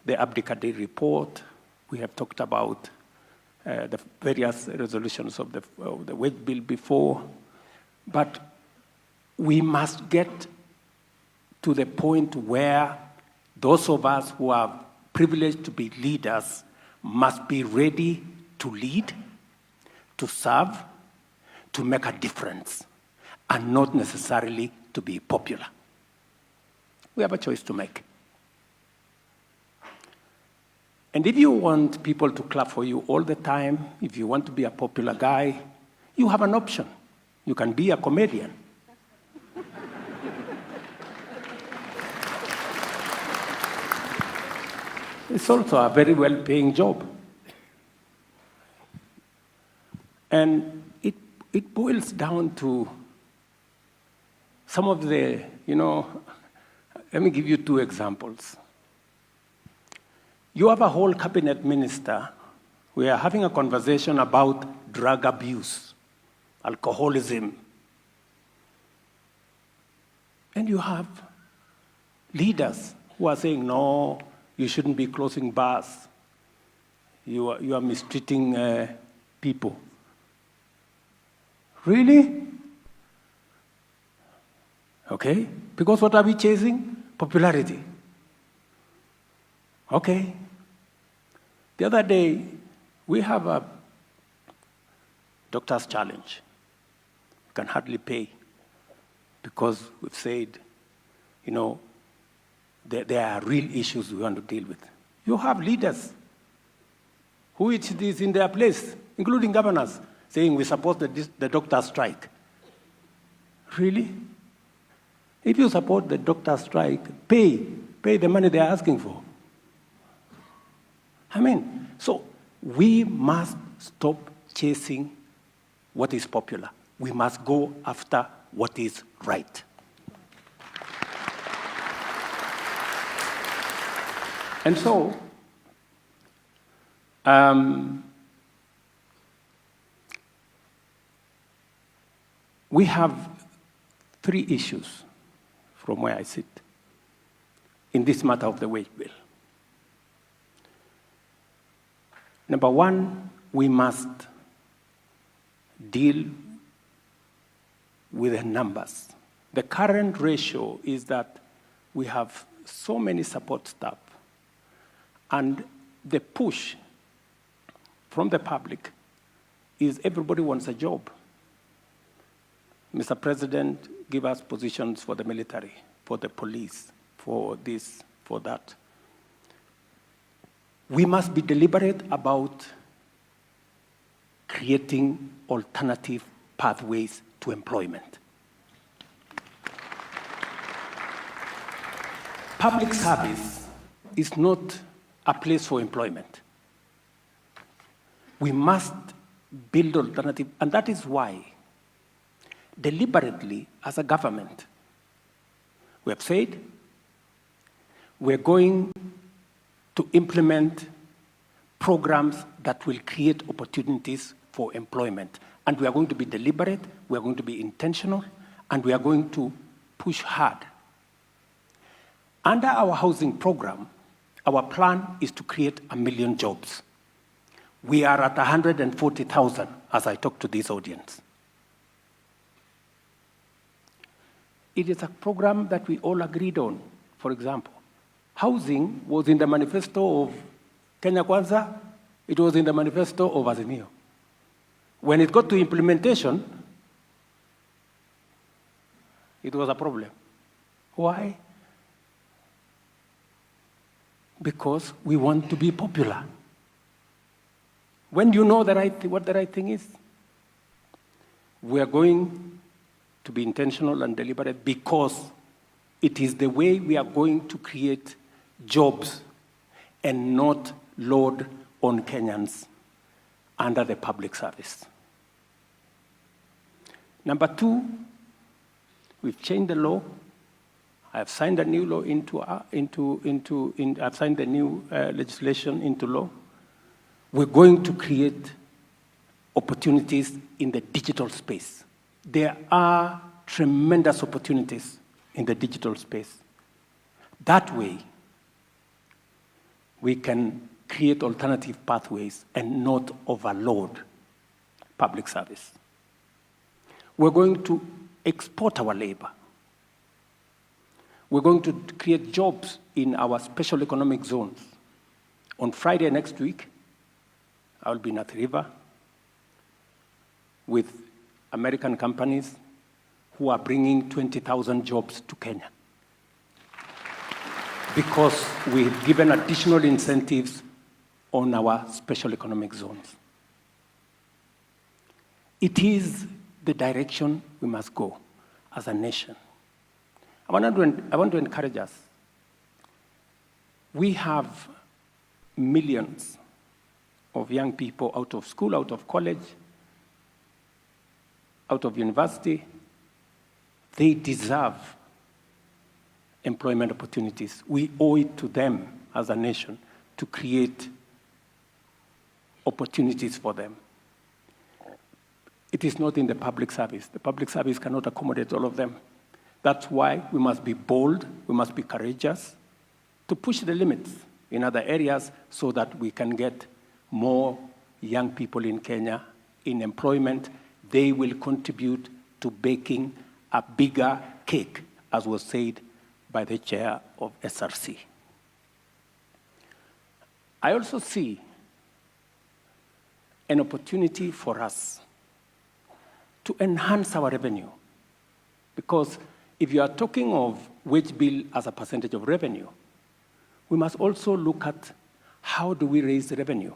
the Abdikadir report. We have talked about the various resolutions of the wage bill before. But we must get to the point where those of us who are privileged to be leaders must be ready to lead, to serve, to make a difference, and not necessarily to be popular. We have a choice to make. And if you want people to clap for you all the time, if you want to be a popular guy, you have an option. You can be a comedian. It's also a very well-paying job. And it boils down to some of the, let me give you two examples. You have a whole cabinet minister. We are having a conversation about drug abuse, alcoholism. And you have leaders who are saying, no, you shouldn't be closing bars. You are mistreating people. Really? Okay, because what are we chasing? Popularity. Okay. The other day, we have a doctor's challenge. You can hardly pay because we've said, there are real issues we want to deal with. You have leaders who it is in their place, including governors, saying we support the doctor's strike. Really? If you support the doctor's strike, pay the money they are asking for. So we must stop chasing what is popular. We must go after what is right. And so, we have three issues from where I sit in this matter of the wage bill. Number one, we must deal with the numbers. The current ratio is that we have so many support staff, and the push from the public is everybody wants a job. Mr. President, give us positions for the military, for the police, for this. for that. We must be deliberate about creating alternative pathways to employment. Public service is not a place for employment. We must build alternative, and that is why, deliberately, as a government, we have said we're going to implement programs that will create opportunities for employment. And we are going to be deliberate, we are going to be intentional, and we are going to push hard. Under our housing program, our plan is to create 1 million jobs. We are at 140,000 as I talk to this audience. It is a program that we all agreed on. For example, housing was in the manifesto of Kenya Kwanza, it was in the manifesto of Azimio. When it got to implementation, it was a problem. Why? Because we want to be popular. When you know what the right thing is, we are going to be intentional and deliberate because it is the way we are going to create jobs and not load on Kenyans under the public service. Number 2, we've changed the law. I've signed a new law I've signed the new legislation into law. We're going to create opportunities in the digital space. There are tremendous opportunities in the digital space. That way, we can create alternative pathways and not overload public service. We're going to export our labor. We're going to create jobs in our special economic zones. On Friday next week, I will be in Athi River with American companies who are bringing 20,000 jobs to Kenya because we've given additional incentives on our special economic zones. It is the direction we must go as a nation. I want to encourage us. We have millions of young people out of school, out of college, out of university. They deserve employment opportunities. We owe it to them as a nation to create opportunities for them. It is not in the public service. The public service cannot accommodate all of them. That's why we must be bold, we must be courageous to push the limits in other areas so that we can get more young people in Kenya in employment. They will contribute to baking a bigger cake, as was said by the chair of SRC. I also see an opportunity for us to enhance our revenue, because if you are talking of wage bill as a percentage of revenue, we must also look at how do we raise the revenue?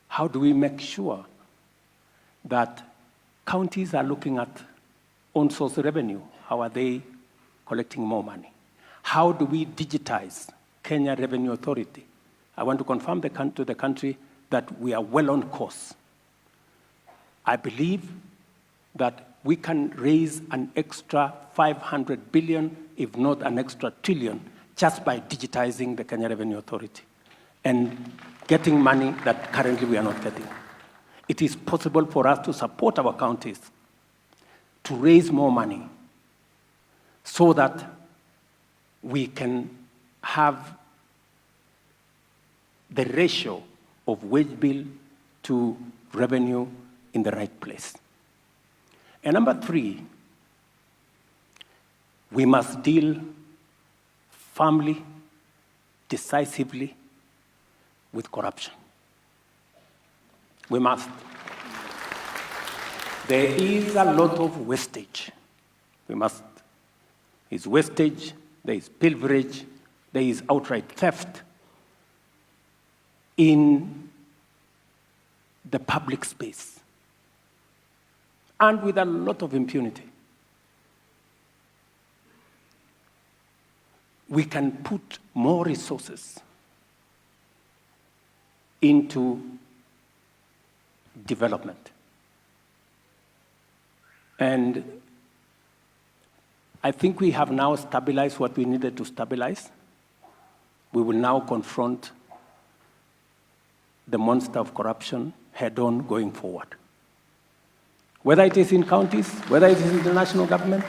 How do we make sure that counties are looking at own source revenue? How are they collecting more money? How do we digitize Kenya Revenue Authority? I want to confirm to the country that we are well on course. I believe that we can raise an extra 500 billion, if not an extra trillion, just by digitizing the Kenya Revenue Authority and getting money that currently we are not getting. It is possible for us to support our counties to raise more money so that we can have the ratio of wage bill to revenue in the right place. And number 3, we must deal firmly, decisively with corruption. We must. There is a lot of wastage. We must. It's wastage. there is pilferage, there is outright theft in the public space, and with a lot of impunity. We can put more resources into development. And I think we have now stabilized what we needed to stabilize. We will now confront the monster of corruption head-on going forward. Whether it is in counties, whether it is in the national government,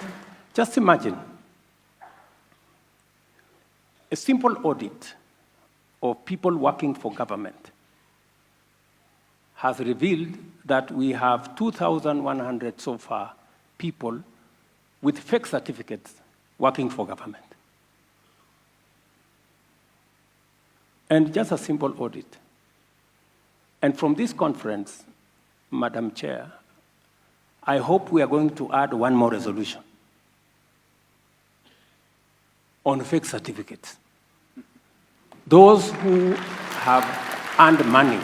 just imagine a simple audit of people working for government has revealed that we have 2,100 so far people with fake certificates working for government. And just a simple audit. And from this conference, Madam Chair, I hope we are going to add one more resolution on fake certificates. Those who have earned money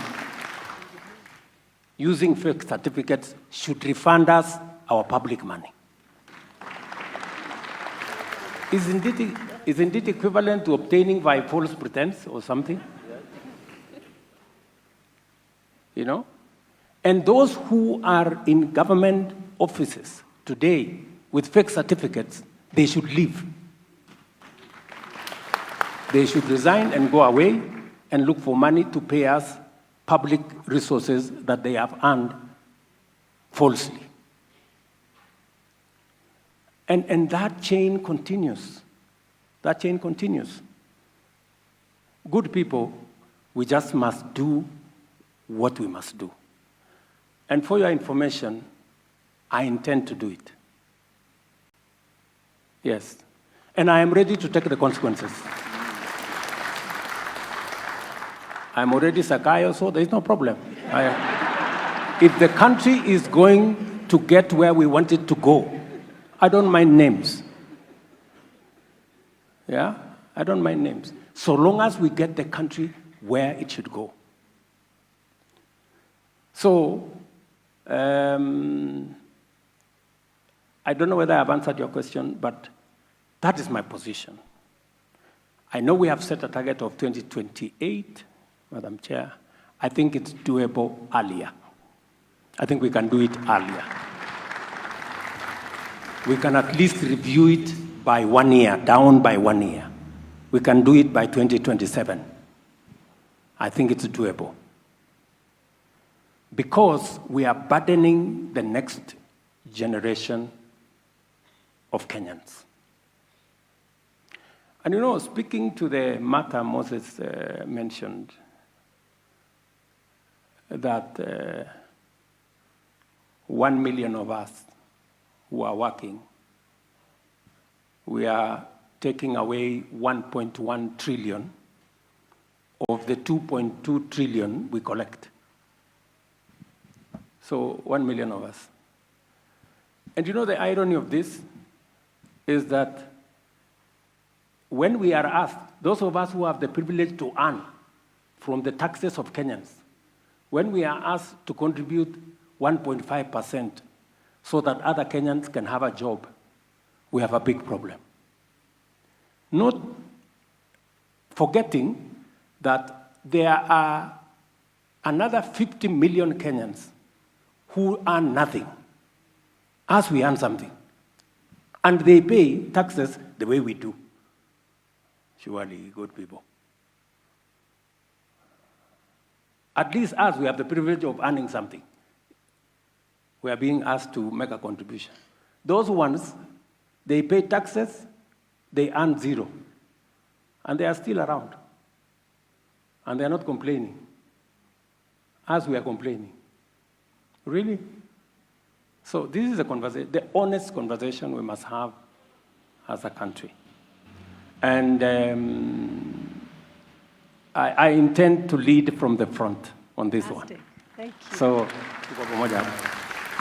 using fake certificates should refund us our public money. Isn't it equivalent to obtaining by false pretense or something? You know? And those who are in government offices today with fake certificates, they should leave. They should resign and go away and look for money to pay us public resources that they have earned falsely. And that chain continues. That chain continues. Good people, we just must do what we must do. And for your information, I intend to do it. Yes. And I am ready to take the consequences. I'm already Sakai, so there is no problem. If the country is going to get where we want it to go, I don't mind names. Yeah? I don't mind names. So long as we get the country where it should go. So, I don't know whether I've answered your question, but that is my position. I know we have set a target of 2028, Madam Chair. I think it's doable earlier. I think we can do it earlier. We can at least review it by 1 year, down by 1 year. We can do it by 2027. I think it's doable. Because we are burdening the next generation of Kenyans. And you know, speaking to the matter Moses mentioned, that 1 million of us who are working, we are taking away 1.1 trillion of the 2.2 trillion we collect. So 1 million of us. And you know the irony of this is that when we are asked, those of us who have the privilege to earn from the taxes of Kenyans, when we are asked to contribute 1.5% so that other Kenyans can have a job, we have a big problem. Not forgetting that there are another 50 million Kenyans who earn nothing, as we earn something. And they pay taxes the way we do. Surely, good people. At least us, we have the privilege of earning something. We are being asked to make a contribution. Those ones, they pay taxes, they earn zero. And they are still around. And they are not complaining. As we are complaining. Really? So this is a conversation, the honest conversation we must have as a country. And I intend to lead from the front on this one. Thank you. So,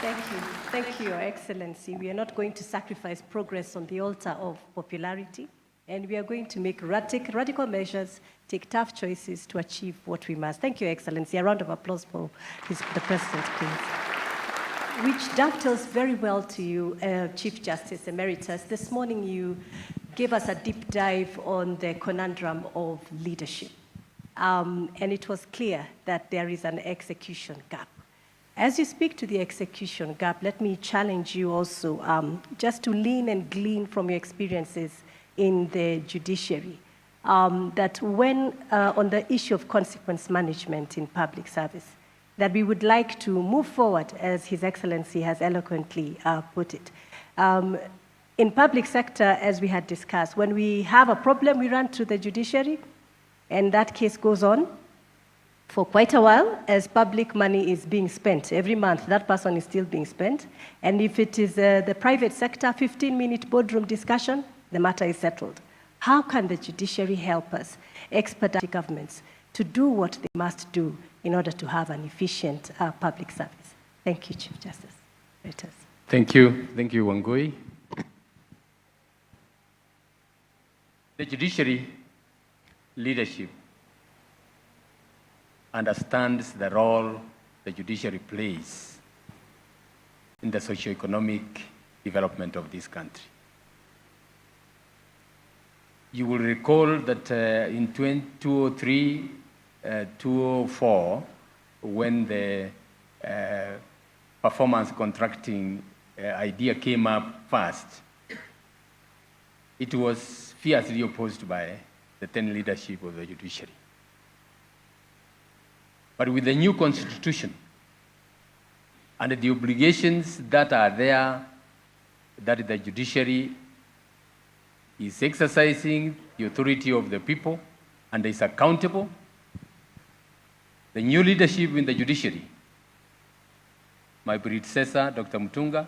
thank you. Thank you, Your Excellency. We are not going to sacrifice progress on the altar of popularity. And we are going to make radical measures, take tough choices to achieve what we must. Thank you, Excellency. A round of applause for the President, please. Which dovetails very well to you, Chief Justice Emeritus. This morning you gave us a deep dive on the conundrum of leadership. And it was clear that there is an execution gap. As you speak to the execution gap, let me challenge you also just to lean and glean from your experiences in the judiciary, that when on the issue of consequence management in public service, that we would like to move forward, as His Excellency has eloquently put it. In public sector, as we had discussed, when we have a problem, we run to the judiciary, and that case goes on for quite a while as public money is being spent. Every month, that person is still being spent. And if it is the private sector, 15-minute boardroom discussion, the matter is settled. How can the judiciary help us, expedite governments, to do what they must do in order to have an efficient public service? Thank you, Chief Justice. Thank you. Thank you, Wangui. The judiciary leadership understands the role the judiciary plays in the socio-economic development of this country. You will recall that in 2003, 2004, when the performance contracting idea came up first, it was fiercely opposed by the then leadership of the judiciary. But with the new constitution and the obligations that are there, that the judiciary is exercising the authority of the people and is accountable, the new leadership in the judiciary, my predecessor, Dr. Mutunga,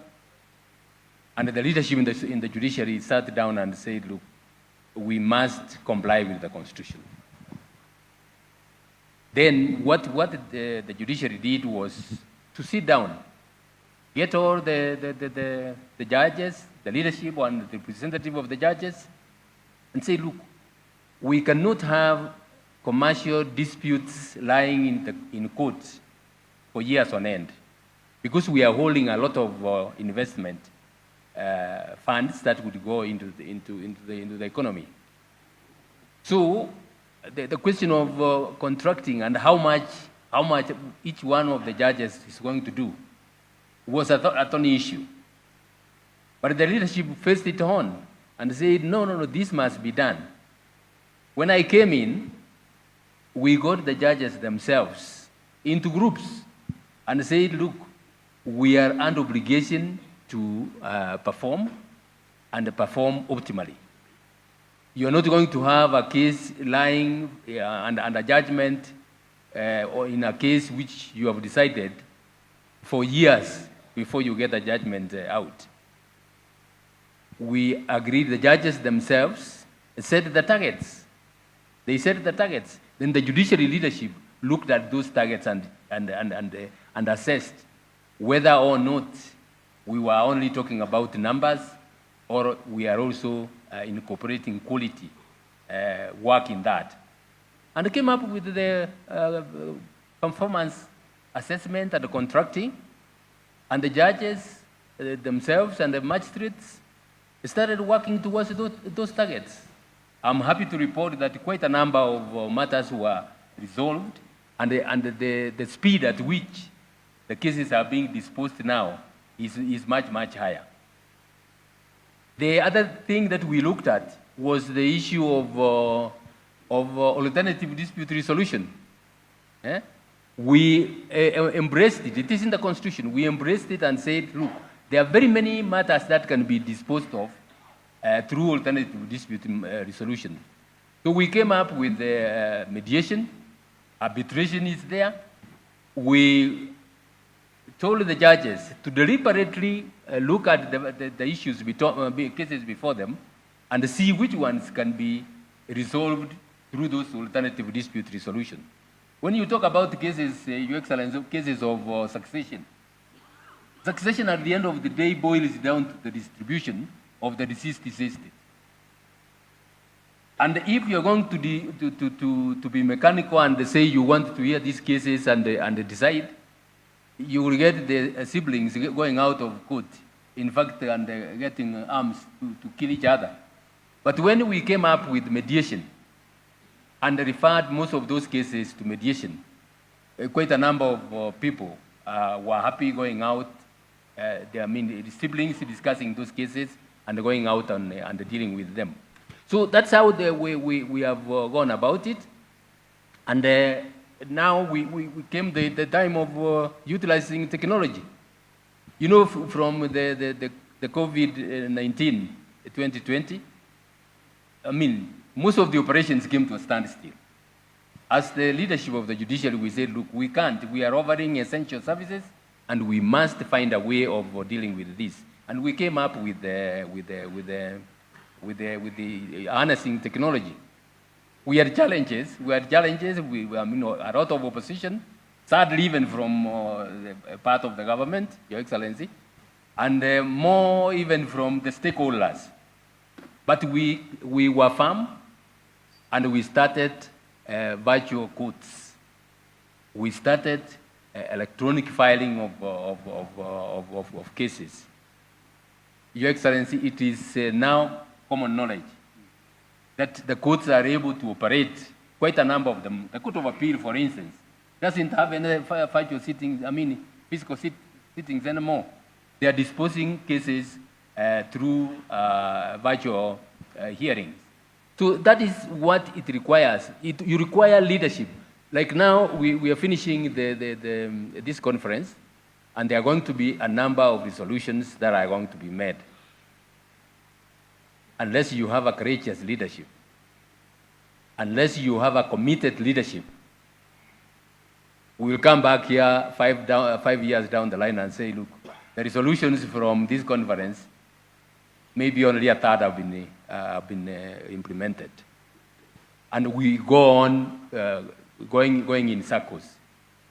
and the leadership in the judiciary sat down and said, look, we must comply with the Constitution. Then what the judiciary did was to sit down, get all the judges, the leadership and the representative of the judges, and say, look, we cannot have commercial disputes lying in courts for years on end, because we are holding a lot of investment funds that would go into the economy. So the question of contracting and how much each one of the judges is going to do was a thorny issue. But the leadership faced it on and said, no, this must be done. When I came in, we got the judges themselves into groups and said, look, we are under obligation to perform and perform optimally. You're not going to have a case lying under judgment or in a case which you have decided for years before you get a judgment out. We agreed, the judges themselves set the targets. They set the targets. Then the judiciary leadership looked at those targets and assessed whether or not we were only talking about numbers or we are also incorporating quality work in that. And came up with the performance assessment and the contracting, and the judges themselves and the magistrates started working towards those targets. I'm happy to report that quite a number of matters were resolved, and the speed at which the cases are being disposed now is much, much higher. The other thing that we looked at was the issue of alternative dispute resolution. We embraced it. It is in the Constitution. We embraced it and said, look, there are very many matters that can be disposed of through alternative dispute resolution. So we came up with mediation. Arbitration is there. We told the judges to deliberately look at the issues, cases before them, and see which ones can be resolved through those alternative dispute resolution. When you talk about cases, Your Excellency, cases of succession at the end of the day boils down to the distribution of the deceased estate. And if you're going to be mechanical and say you want to hear these cases and decide, you will get the siblings going out of court, in fact, and getting arms to kill each other. But when we came up with mediation and referred most of those cases to mediation, quite a number of people were happy going out. The siblings discussing those cases and going out and dealing with them. So that's how we have gone about it. And now we came the time of utilizing technology. You know, from the COVID-19, 2020, most of the operations came to a standstill. As the leadership of the judiciary, we said, look, we can't. We are offering essential services, and we must find a way of dealing with this. And we came up with the harnessing technology. We had challenges. We a lot of opposition, sadly even from part of the government, Your Excellency, and more even from the stakeholders. But we were firm, and we started virtual courts. We started electronic filing of cases. Your Excellency, it is now common knowledge that the courts are able to operate, quite a number of them. The Court of Appeal, for instance, doesn't have any virtual sittings, physical sittings anymore. They are disposing cases through virtual hearings. So that is what it requires. You require leadership. Like now, we are finishing this conference, and there are going to be a number of resolutions that are going to be made. Unless you have a courageous leadership, unless you have a committed leadership, we will come back here 5 years down the line and say, look, the resolutions from this conference, maybe only a third have been implemented. And we go on going in circles.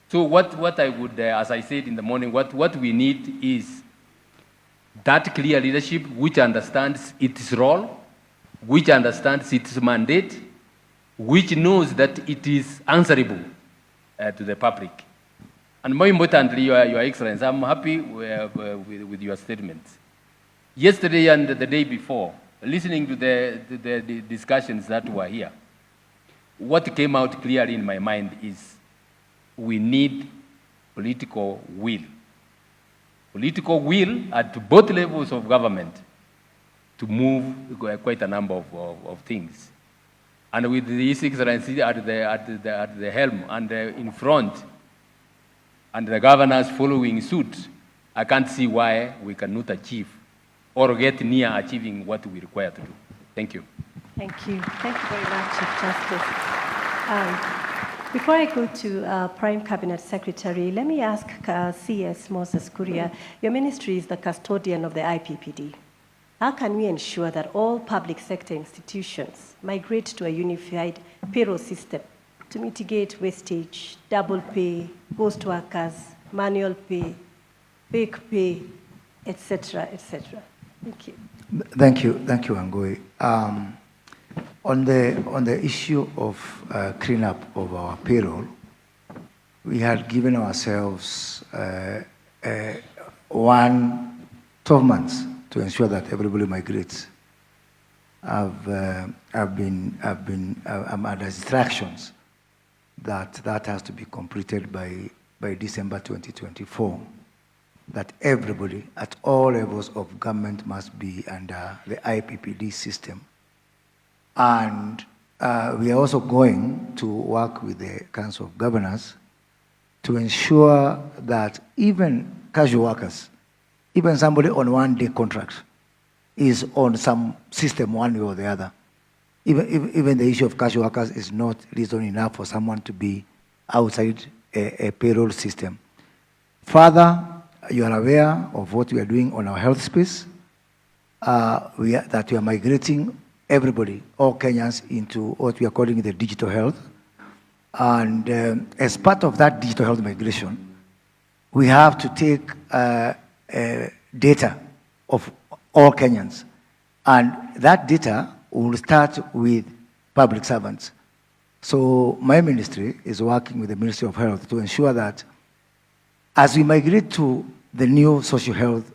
So what I would, as I said in the morning, what we need is that clear leadership which understands its role, which understands its mandate, which knows that it is answerable to the public. And more importantly, Your Excellency, I'm happy with your statements. Yesterday and the day before, listening to the discussions that were here, what came out clearly in my mind is we need political will. Political will at both levels of government to move quite a number of things. And with His Excellency at the helm and in front, and the governors following suit, I can't see why we cannot achieve or get near achieving what we require to do. Thank you. Thank you. Thank you very much, Chief Justice. Before I go to Prime Cabinet Secretary, let me ask CS Moses Kuria. Your ministry is the custodian of the IPPD. How can we ensure that all public sector institutions migrate to a unified payroll system to mitigate wastage, double pay, ghost workers, manual pay, fake pay, etc., etc.? Thank you. Thank you, Wangui. On the issue of cleanup of our payroll, we had given ourselves 12 months to ensure that everybody migrates. I'm under instructions that has to be completed by December 2024. That everybody at all levels of government must be under the IPPD system. And we are also going to work with the Council of Governors to ensure that even casual workers, even somebody on one-day contract is on some system one way or the other. Even the issue of casual workers is not reason enough for someone to be outside a payroll system. Further, you are aware of what we are doing on our health space, that we are migrating everybody, all Kenyans, into what we are calling the digital health. And as part of that digital health migration, we have to take data of all Kenyans. And that data will start with public servants. So my ministry is working with the Ministry of Health to ensure that as we migrate to the new social health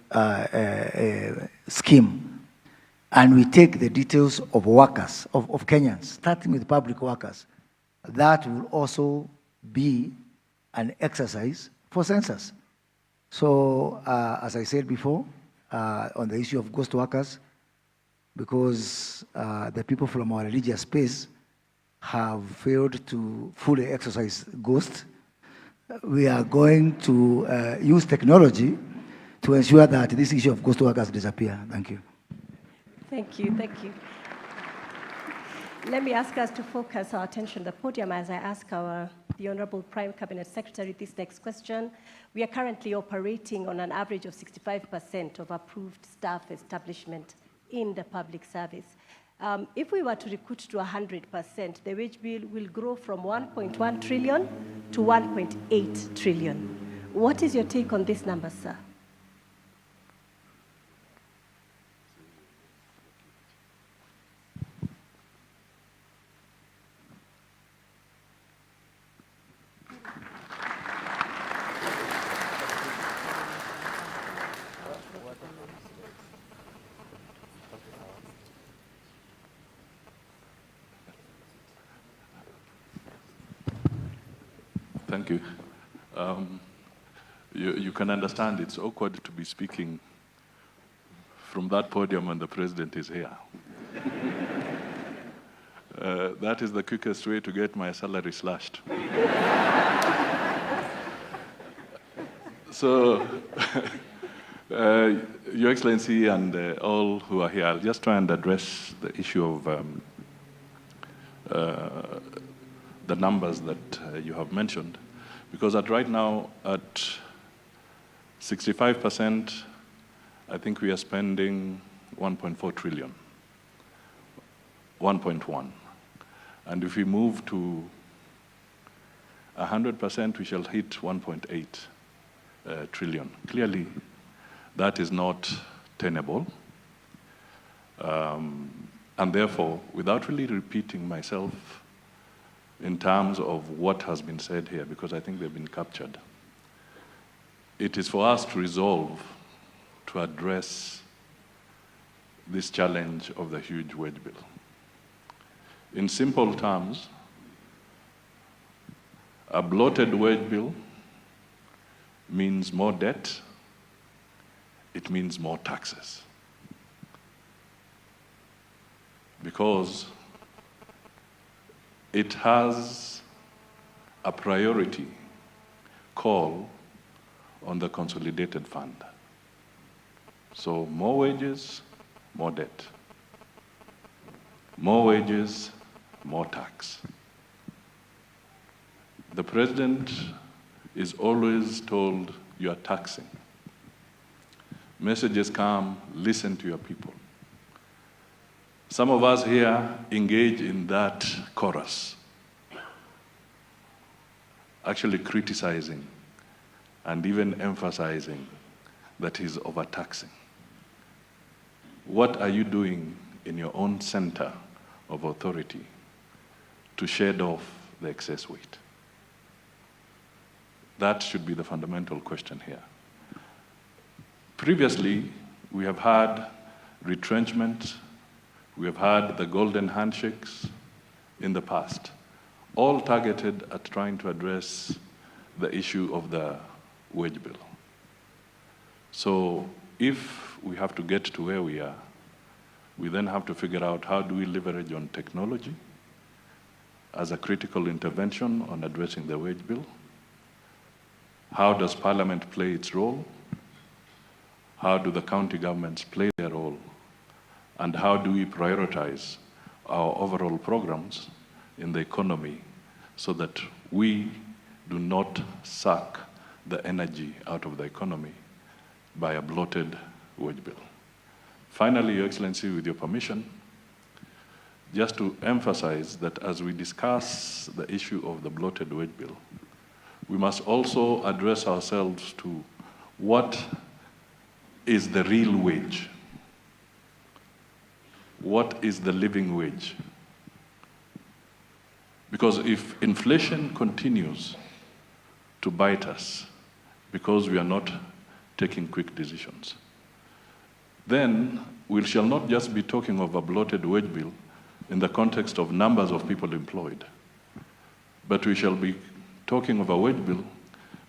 scheme, and we take the details of workers, of Kenyans, starting with public workers, that will also be an exercise for census. So, as I said before, on the issue of ghost workers, because the people from our religious space have failed to fully exercise ghost, we are going to use technology to ensure that this issue of ghost workers disappear. Thank you. Thank you, thank you. Let me ask us to focus our attention on the podium as I ask the Honorable Prime Cabinet Secretary this next question. We are currently operating on an average of 65% of approved staff establishment in the public service. If we were to recruit to 100%, the wage bill will grow from 1.1 trillion to 1.8 trillion. What is your take on this number, sir? Thank you. You can understand it's awkward to be speaking from that podium when the president is here. That is the quickest way to get my salary slashed. So, Your Excellency and all who are here, I'll just try and address the issue of the numbers that you have mentioned, because right now at 65%, I think we are spending 1.4 trillion, 1.1. And if we move to 100%, we shall hit 1.8 trillion. Clearly, that is not tenable. And therefore, without really repeating myself in terms of what has been said here, because I think they've been captured, it is for us to resolve to address this challenge of the huge wage bill. In simple terms, a bloated wage bill means more debt, it means more taxes. Because it has a priority call on the consolidated fund. So more wages, more debt. More wages, more tax. The president is always told, you are taxing. Messages come, listen to your people. Some of us here engage in that chorus, actually criticizing and even emphasizing that he's overtaxing. What are you doing in your own center of authority to shed off the excess weight? That should be the fundamental question here. Previously, we have had retrenchment, we have had the golden handshakes in the past, all targeted at trying to address the issue of the wage bill. So if we have to get to where we are, we then have to figure out how do we leverage on technology as a critical intervention on addressing the wage bill? How does Parliament play its role? How do the county governments play their role? And how do we prioritize our overall programs in the economy so that we do not suck the energy out of the economy by a bloated wage bill? Finally, Your Excellency, with your permission, just to emphasize that as we discuss the issue of the bloated wage bill, we must also address ourselves to what is the real wage? What is the living wage? Because if inflation continues to bite us because we are not taking quick decisions, then we shall not just be talking of a bloated wage bill in the context of numbers of people employed, but we shall be talking of a wage bill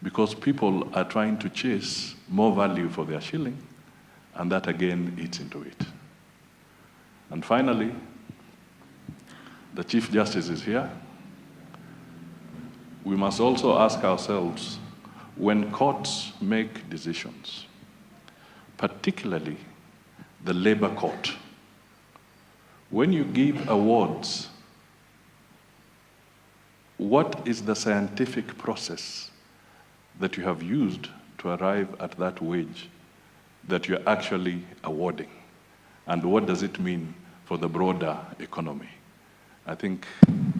because people are trying to chase more value for their shilling, and that again eats into it. And finally, the Chief Justice is here. We must also ask ourselves, when courts make decisions, particularly the labor court, when you give awards, what is the scientific process that you have used to arrive at that wage that you're actually awarding? And what does it mean for the broader economy? I think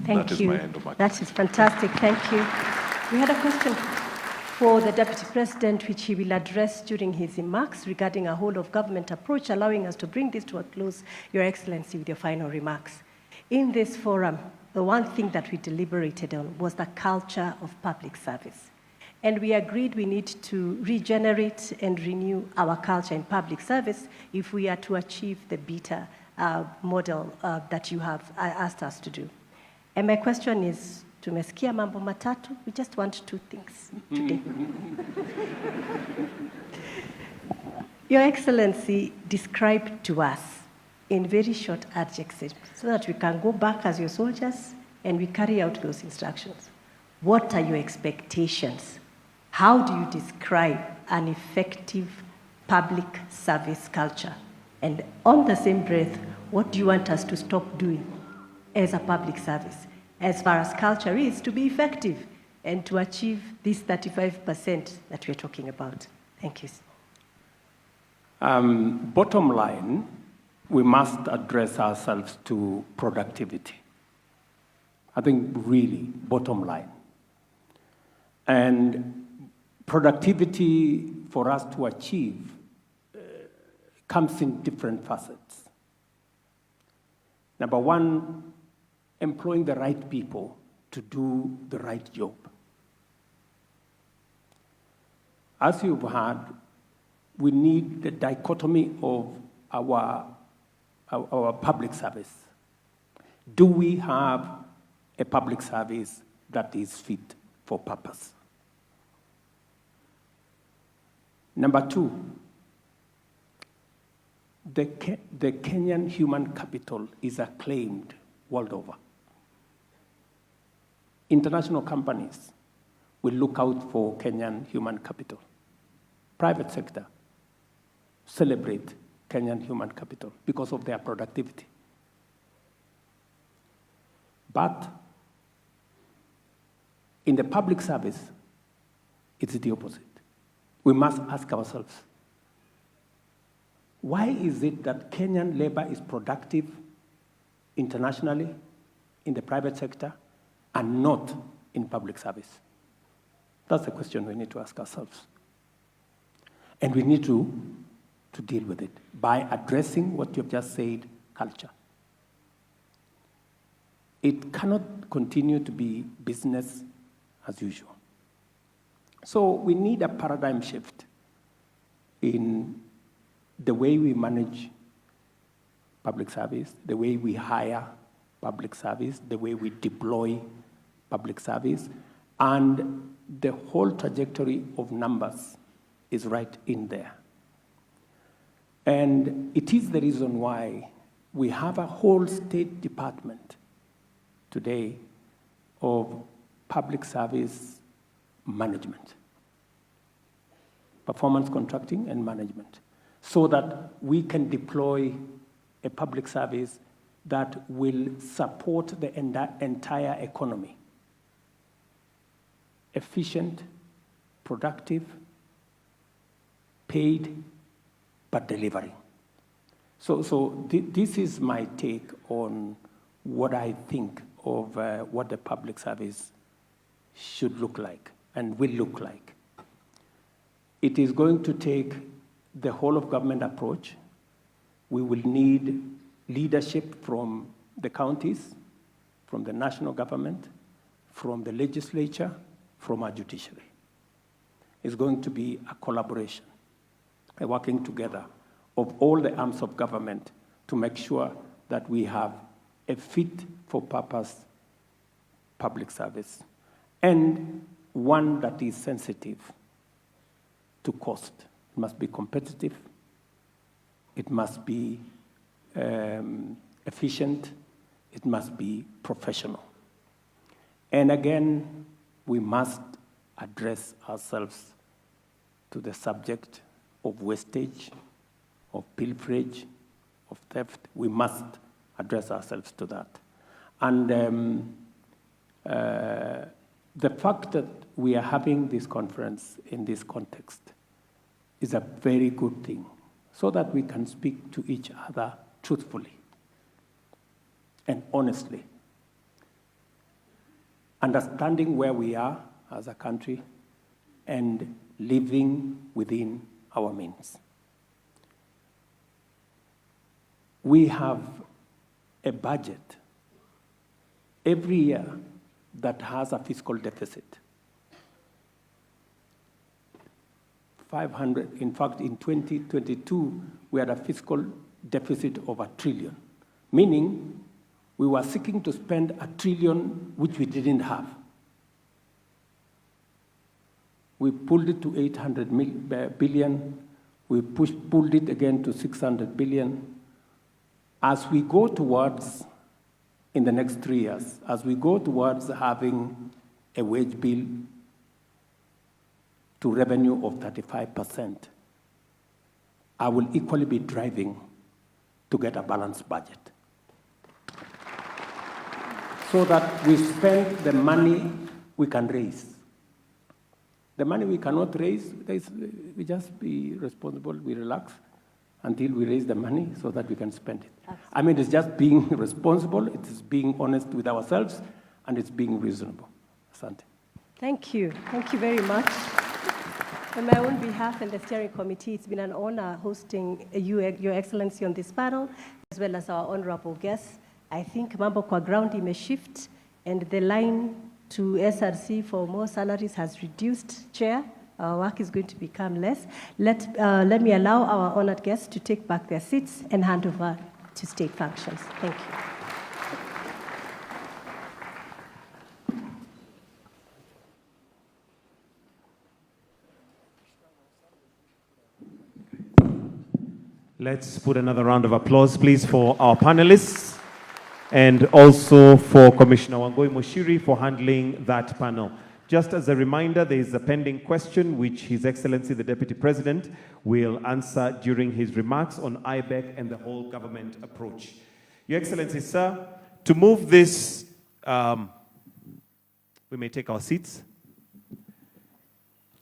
that is my end of my That is fantastic. Thank you. We had a question for the Deputy President, which he will address during his remarks regarding a whole of government approach, allowing us to bring this to a close, Your Excellency, with your final remarks. In this forum, the one thing that we deliberated on was the culture of public service. And we agreed we need to regenerate and renew our culture in public service if we are to achieve the better model that you have asked us to do. And my question is, tumesikia mambo matatu, we just want two things today. Your Excellency, describe to us in very short adjectives so that we can go back as your soldiers and we carry out those instructions. What are your expectations? How do you describe an effective public service culture? And on the same breath, what do you want us to stop doing as a public service, as far as culture is, to be effective and to achieve this 35% that we're talking about? Thank you. Bottom line, we must address ourselves to productivity. I think really, bottom line. And productivity for us to achieve comes in different facets. Number one, employing the right people to do the right job. As you've heard, we need the dichotomy of our public service. Do we have a public service that is fit for purpose? Number two, the Kenyan human capital is acclaimed world over. International companies will look out for Kenyan human capital. Private sector celebrate Kenyan human capital because of their productivity. But in the public service, it's the opposite. We must ask ourselves, why is it that Kenyan labor is productive internationally in the private sector and not in public service? That's the question we need to ask ourselves. And we need to deal with it by addressing what you've just said, culture. It cannot continue to be business as usual. So we need a paradigm shift in the way we manage public service, the way we hire public service, the way we deploy public service, and the whole trajectory of numbers is right in there. And it is the reason why we have a whole State Department today of public service management, performance contracting and management, so that we can deploy a public service that will support the entire economy. Efficient, productive, paid, but delivering. So this is my take on what I think of what the public service should look like and will look like. It is going to take the whole of government approach. We will need leadership from the counties, from the national government, from the legislature, from our judiciary. It's going to be a collaboration, a working together of all the arms of government to make sure that we have a fit-for-purpose public service, and one that is sensitive to cost. It must be competitive, it must be efficient, it must be professional. And again, we must address ourselves to the subject of wastage, of pilferage, of theft. We must address ourselves to that. And the fact that we are having this conference in this context is a very good thing, so that we can speak to each other truthfully and honestly, understanding where we are as a country and living within our means. We have a budget every year that has a fiscal deficit. 500, in fact, in 2022, we had a fiscal deficit of $1 trillion, meaning we were seeking to spend $1 trillion which we didn't have. We pulled it to 800 billion. We pulled it again to 600 billion. As we go towards, in the next 3 years, as we go towards having a wage bill to revenue of 35%, I will equally be driving to get a balanced budget, so that we spend the money we can raise. The money we cannot raise, we just be responsible, we relax until we raise the money so that we can spend it. Absolutely. I mean, it's just being responsible, it is being honest with ourselves, and it's being reasonable. Asante. Thank you. Thank you very much. On my own behalf and the steering committee, it's been an honor hosting you, Your Excellency, on this panel, as well as our honorable guests. I think mambo kwa ground imeshift, and the line to SRC for more salaries has reduced, Chair. Our work is going to become less. Let me allow our honored guests to take back their seats and hand over to state functions. Thank you. Let's put another round of applause, please, for our panelists, and also for Commissioner Wangui Mushiri for handling that panel. Just as a reminder, there is a pending question which His Excellency the Deputy President will answer during his remarks on IBEC and the whole government approach. Your Excellency, sir, to move this, we may take our seats.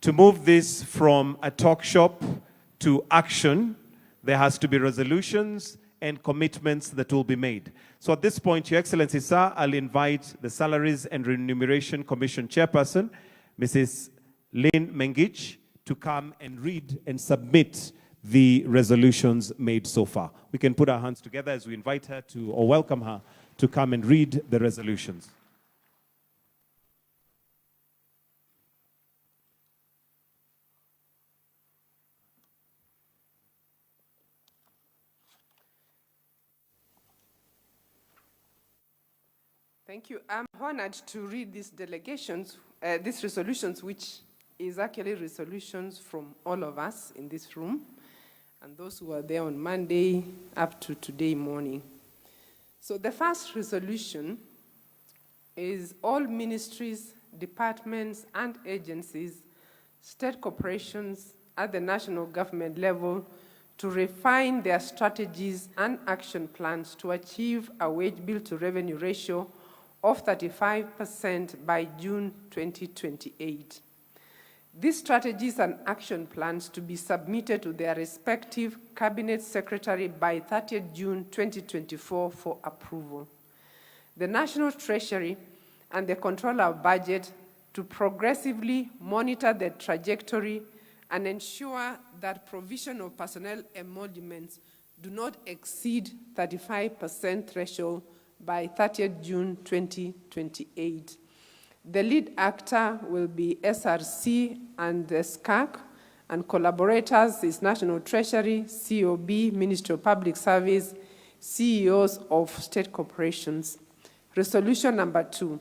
To move this from a talk shop to action, there has to be resolutions and commitments that will be made. So at this point, Your Excellency, sir, I'll invite the Salaries and Remuneration Commission Chairperson, Mrs. Lynn Mengich, to come and read and submit the resolutions made so far. We can put our hands together as we invite her to, or welcome her, to come and read the resolutions. Thank you. I'm honored to read these these resolutions, which is actually resolutions from all of us in this room and those who were there on Monday up to today morning. So the first resolution is all ministries, departments, and agencies, state corporations at the national government level to refine their strategies and action plans to achieve a wage bill to revenue ratio of 35% by June 2028. These strategies and action plans to be submitted to their respective cabinet secretary by 30th June 2024 for approval. The National Treasury and the Controller of Budget to progressively monitor the trajectory and ensure that provision of personnel emoluments do not exceed 35% threshold by 30th June 2028. The lead actor will be SRC and the SCAC, and collaborators is National Treasury, COB, Ministry of Public Service, CEOs of state corporations. Resolution number 2.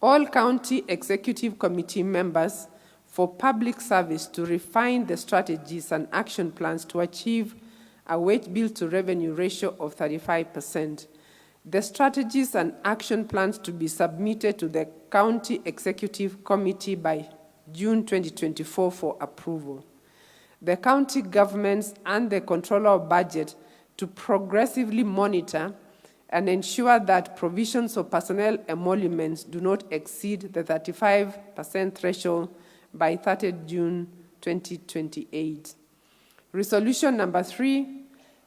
All county executive committee members for public service to refine the strategies and action plans to achieve a wage bill to revenue ratio of 35%. The strategies and action plans to be submitted to the County Executive Committee by June 2024 for approval. The county governments and the Controller of Budget to progressively monitor and ensure that provisions of personnel emoluments do not exceed the 35% threshold by 30 June 2028. Resolution number 3,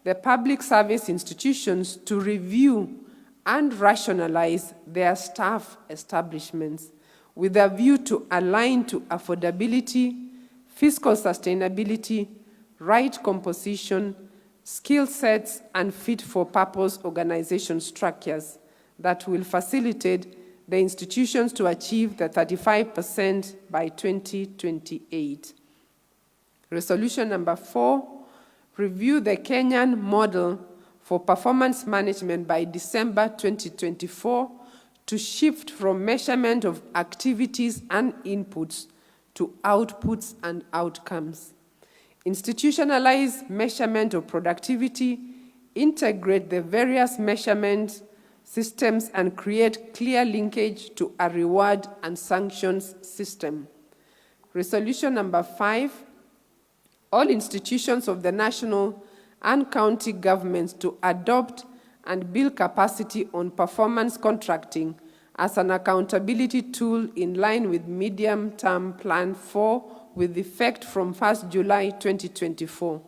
the public service institutions to review and rationalize their staff establishments with a view to align to affordability, fiscal sustainability, right composition, skill sets, and fit-for-purpose organization structures that will facilitate the institutions to achieve the 35% by 2028. Resolution number 4, review the Kenyan model for performance management by December 2024 to shift from measurement of activities and inputs to outputs and outcomes. Institutionalize measurement of productivity, integrate the various measurement systems, and create clear linkage to a reward and sanctions system. Resolution number 5, all institutions of the national and county governments to adopt and build capacity on performance contracting as an accountability tool in line with medium-term Plan 4 with effect from 1st July 2024.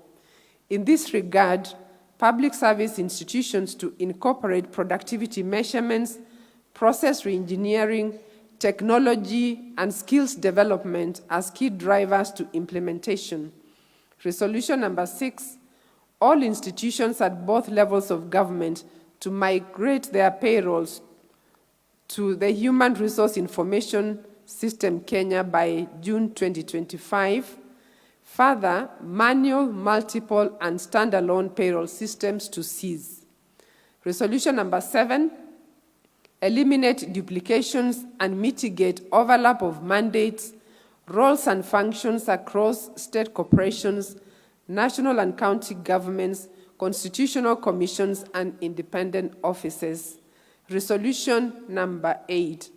In this regard, public service institutions to incorporate productivity measurements, process reengineering, technology, and skills development as key drivers to implementation. Resolution number 6, all institutions at both levels of government to migrate their payrolls to the Human Resource Information System Kenya by June 2025. Further, manual, multiple, and standalone payroll systems to cease. Resolution number 7, eliminate duplications and mitigate overlap of mandates, roles and functions across state corporations, national and county governments, constitutional commissions, and independent offices. Resolution number 8,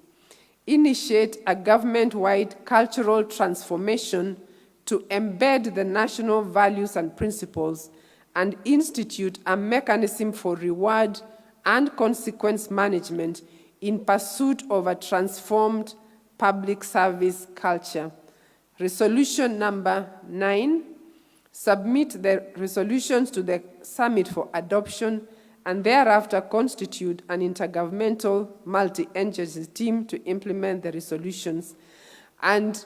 initiate a government-wide cultural transformation to embed the national values and principles and institute a mechanism for reward and consequence management in pursuit of a transformed public service culture. Resolution number 9, submit the resolutions to the summit for adoption and thereafter constitute an intergovernmental multi-agency team to implement the resolutions. And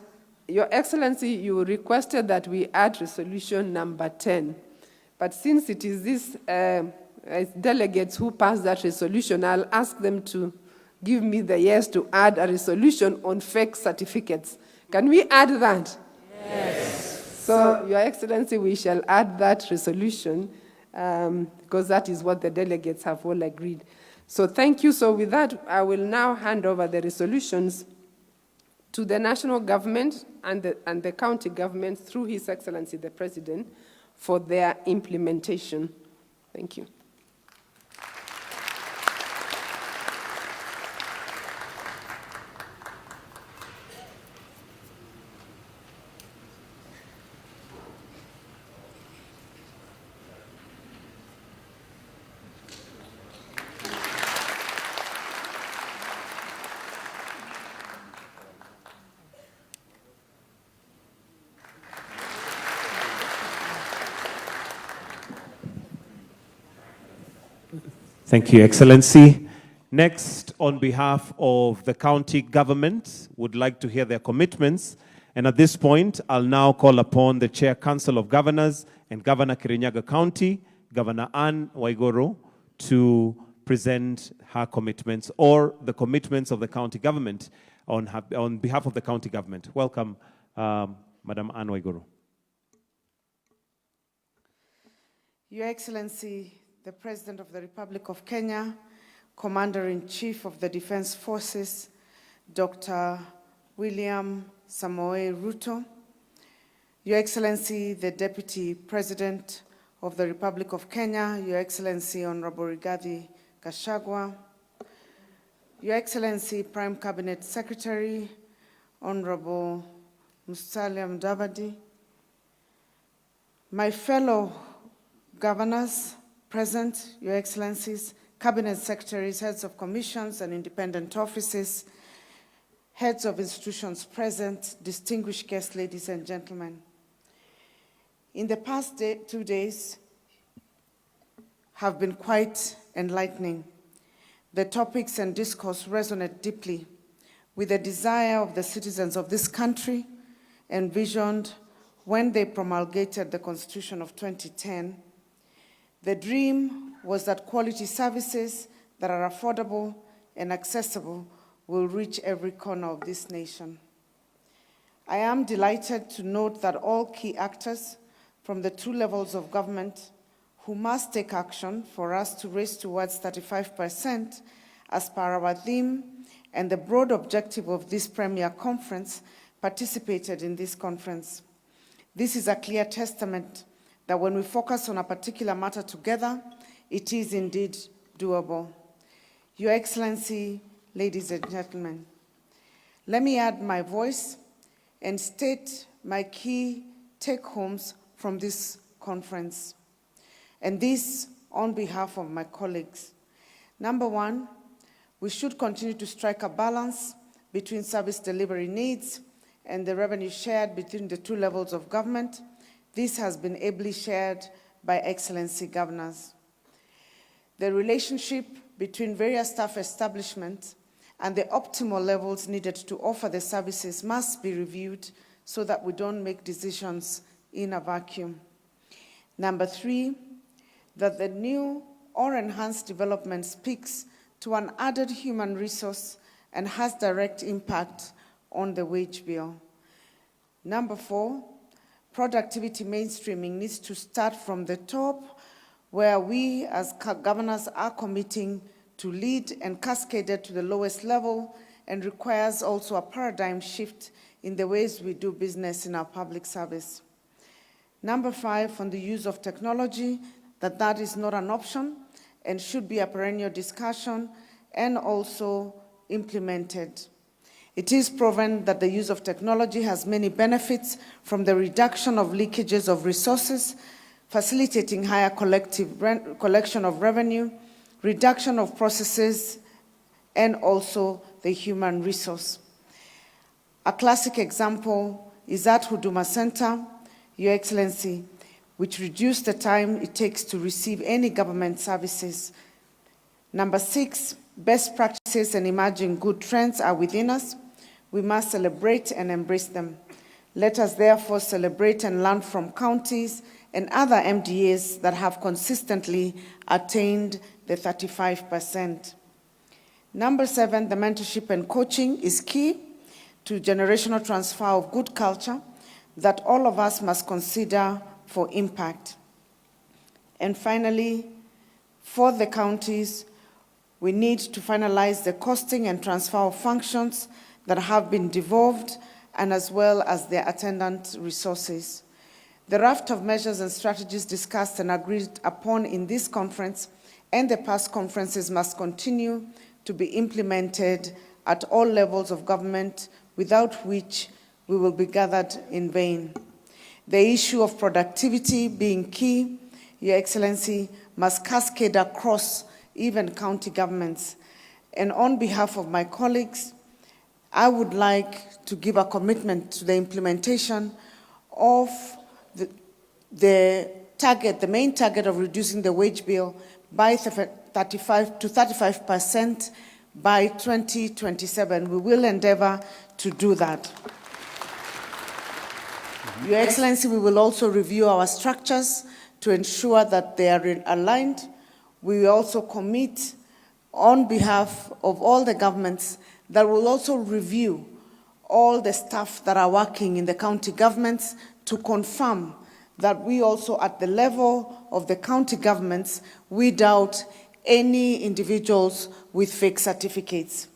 Your Excellency, you requested that we add resolution number 10. But since it is these delegates who passed that resolution, I'll ask them to give me the yes to add a resolution on fake certificates. Can we add that? Yes. So, Your Excellency, we shall add that resolution because that is what the delegates have all agreed. So thank you. So with that, I will now hand over the resolutions to the national government and the county government through His Excellency the President for their implementation. Thank you. Thank you, Excellency. Next, on behalf of the county government, would like to hear their commitments. And at this point, I'll now call upon the Chair Council of Governors and Governor Kirinyaga County, Governor Anne Waiguru, to present present her commitments or the commitments of the county government on behalf of the county government. Welcome, Madam Anne Waiguru. Your Excellency, the President of the Republic of Kenya, Commander-in-Chief of the Defense Forces, Dr. William Samoei Ruto, Your Excellency, the Deputy President of the Republic of Kenya, Your Excellency, Honorable Rigathi Gachagua, Your Excellency, Prime Cabinet Secretary, Honorable Musalia Mudavadi, my fellow governors present, Your Excellencies, Cabinet Secretaries, heads of commissions and independent offices, heads of institutions present, distinguished guests, ladies and gentlemen. In the past 2 days have been quite enlightening. The topics and discourse resonate deeply with the desire of the citizens of this country envisioned when they promulgated the Constitution of 2010. The dream was that quality services that are affordable and accessible will reach every corner of this nation. I am delighted to note that all key actors from the 2 levels of government who must take action for us to race towards 35% as per our theme and the broad objective of this premier conference participated in this conference. This is a clear testament that when we focus on a particular matter together, it is indeed doable. Your Excellency, ladies and gentlemen, let me add my voice and state my key take-homes from this conference, and this on behalf of my colleagues. Number 1, we should continue to strike a balance between service delivery needs and the revenue shared between the 2 levels of government. This has been ably shared by Excellency governors. The relationship between various staff establishments and the optimal levels needed to offer the services must be reviewed so that we don't make decisions in a vacuum. Number 3, that the new or enhanced development speaks to an added human resource and has direct impact on the wage bill. Number 4, productivity mainstreaming needs to start from the top, where we as governors are committing to lead and cascade it to the lowest level, and requires also a paradigm shift in the ways we do business in our public service. Number 5, on the use of technology, that is not an option and should be a perennial discussion and also implemented. It is proven that the use of technology has many benefits, from the reduction of leakages of resources, facilitating higher collection of revenue, reduction of processes, and also the human resource. A classic example is at Huduma Center, Your Excellency, which reduced the time it takes to receive any government services. Number 6, best practices and emerging good trends are within us. We must celebrate and embrace them. Let us therefore celebrate and learn from counties and other MDAs that have consistently attained the 35%. Number 7, the mentorship and coaching is key to generational transfer of good culture that all of us must consider for impact. And finally, for the counties, we need to finalize the costing and transfer of functions that have been devolved, and as well as their attendant resources. The raft of measures and strategies discussed and agreed upon in this conference and the past conferences must continue to be implemented at all levels of government, without which we will be gathered in vain. The issue of productivity being key, Your Excellency, must cascade across even county governments. And on behalf of my colleagues, I would like to give a commitment to the implementation of the main target of reducing the wage bill by 35% by 2027. We will endeavor to do that. Your Excellency, we will also review our structures to ensure that they are aligned. We will also commit on behalf of all the governments that will also review all the staff that are working in the county governments to confirm that we also at the level of the county governments weed out any individuals with fake certificates.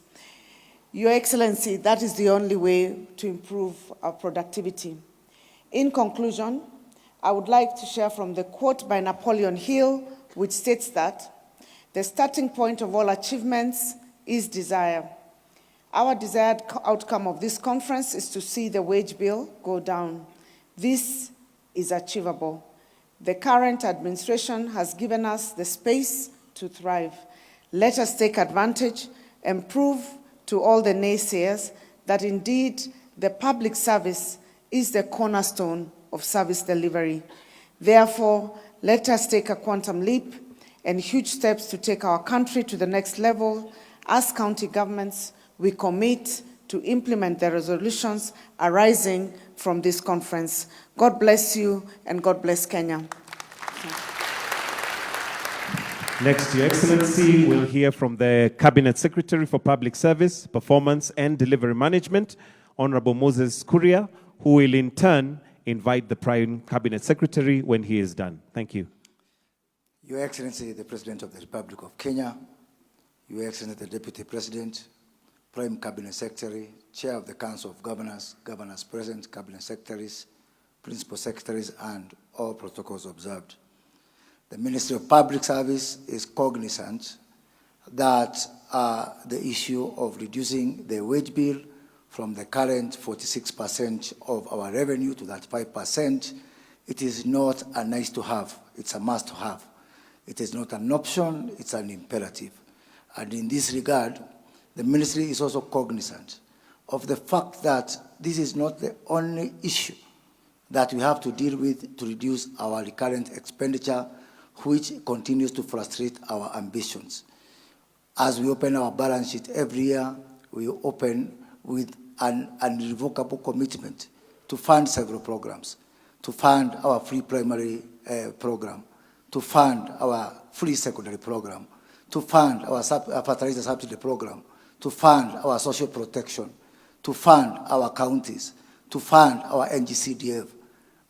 Your Excellency, that is the only way to improve our productivity. In conclusion, I would like to share from the quote by Napoleon Hill, which states that the starting point of all achievements is desire. Our desired outcome of this conference is to see the wage bill go down. This is achievable. The current administration has given us the space to thrive. Let us take advantage and prove to all the naysayers that indeed the public service is the cornerstone of service delivery. Therefore, let us take a quantum leap and huge steps to take our country to the next level. As county governments, we commit to implement the resolutions arising from this conference. God bless you and God bless Kenya. Next, Your Excellency, we'll hear from the Cabinet Secretary for Public Service, Performance and Delivery Management, Honorable Moses Kuria, who will in turn invite the Prime Cabinet Secretary when he is done. Thank you. Your Excellency, the President of the Republic of Kenya, Your Excellency, the Deputy President, Prime Cabinet Secretary, Chair of the Council of Governors, Governors present, Cabinet Secretaries, Principal Secretaries, and all protocols observed. The Ministry of Public Service is cognizant that the issue of reducing the wage bill from the current 46% of our revenue to that 5%, it is not a nice to have, it's a must to have. It is not an option, it's an imperative. And in this regard, the ministry is also cognizant of the fact that this is not the only issue that we have to deal with to reduce our recurrent expenditure, which continues to frustrate our ambitions. As we open our balance sheet every year, we open with an irrevocable commitment to fund several programs, to fund our free primary program, to fund our free secondary program, to fund our fertilizer subsidy program, to fund our social protection, to fund our counties, to fund our NGCDF.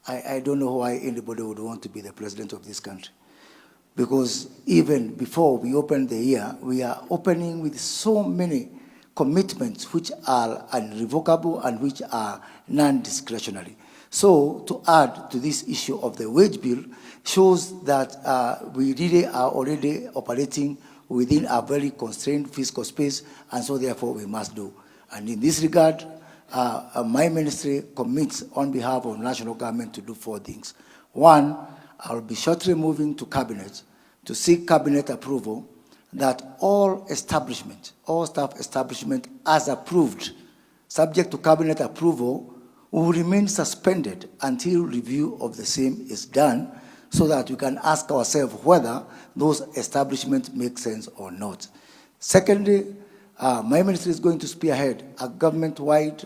I don't know why anybody would want to be the president of this country. Because even before we open the year, we are opening with so many commitments which are irrevocable and which are non-discretionary. So to add to this issue of the wage bill shows that we really are already operating within a very constrained fiscal space, and so therefore we must do. And in this regard, my ministry commits on behalf of national government to do 4 things. 1, I'll be shortly moving to cabinet to seek cabinet approval that all establishment, all staff establishment as approved, subject to cabinet approval, will remain suspended until review of the same is done, so that we can ask ourselves whether those establishments make sense or not. Secondly, my ministry is going to spearhead a government-wide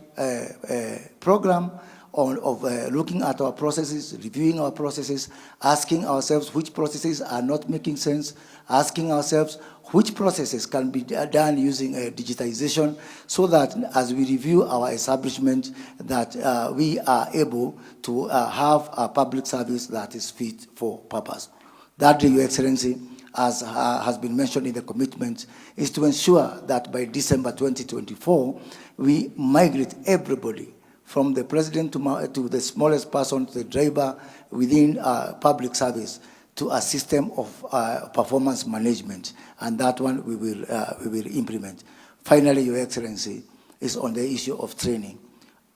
program of looking at our processes, reviewing our processes, asking ourselves which processes are not making sense, asking ourselves which processes can be done using digitization, so that as we review our establishment, that we are able to have a public service that is fit for purpose. Thirdly, Your Excellency, as has been mentioned in the commitment, is to ensure that by December 2024, we migrate everybody from the president to the smallest person, to the driver within public service, to a system of performance management, and that one we will implement. Finally, Your Excellency, is on the issue of training.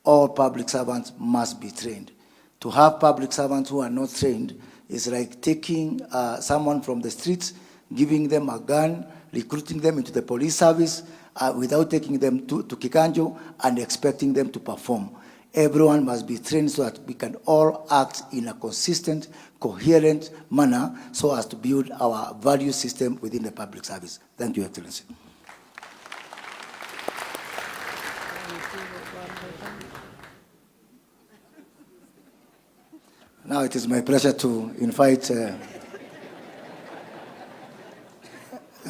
All public servants must be trained. To have public servants who are not trained is like taking someone from the streets, giving them a gun, recruiting them into the police service without taking them to Kikanjo and expecting them to perform. Everyone must be trained so that we can all act in a consistent, coherent manner so as to build our value system within the public service. Thank you, Your Excellency. Now it is my pleasure to invite the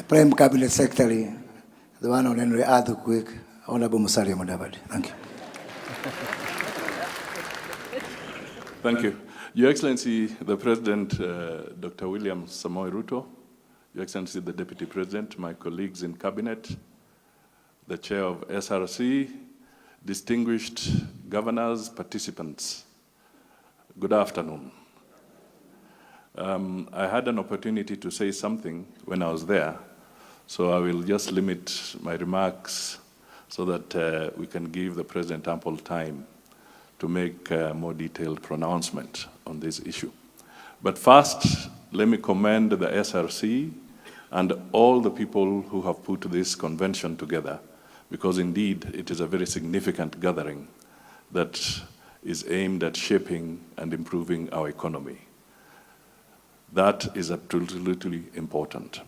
Prime Cabinet Secretary, the one on Henry Earthquake, Honorable Musalia Mudavadi. Thank you. Thank you. Your Excellency, the President, Dr. William Samoei Ruto, Your Excellency, the Deputy President, my colleagues in Cabinet, the Chair of SRC, distinguished governors, participants, good afternoon. I had an opportunity to say something when I was there, so I will just limit my remarks so that we can give the President ample time to make a more detailed pronouncement on this issue. But first, let me commend the SRC and all the people who have put this convention together, because indeed it is a very significant gathering that is aimed at shaping and improving our economy. That is absolutely important.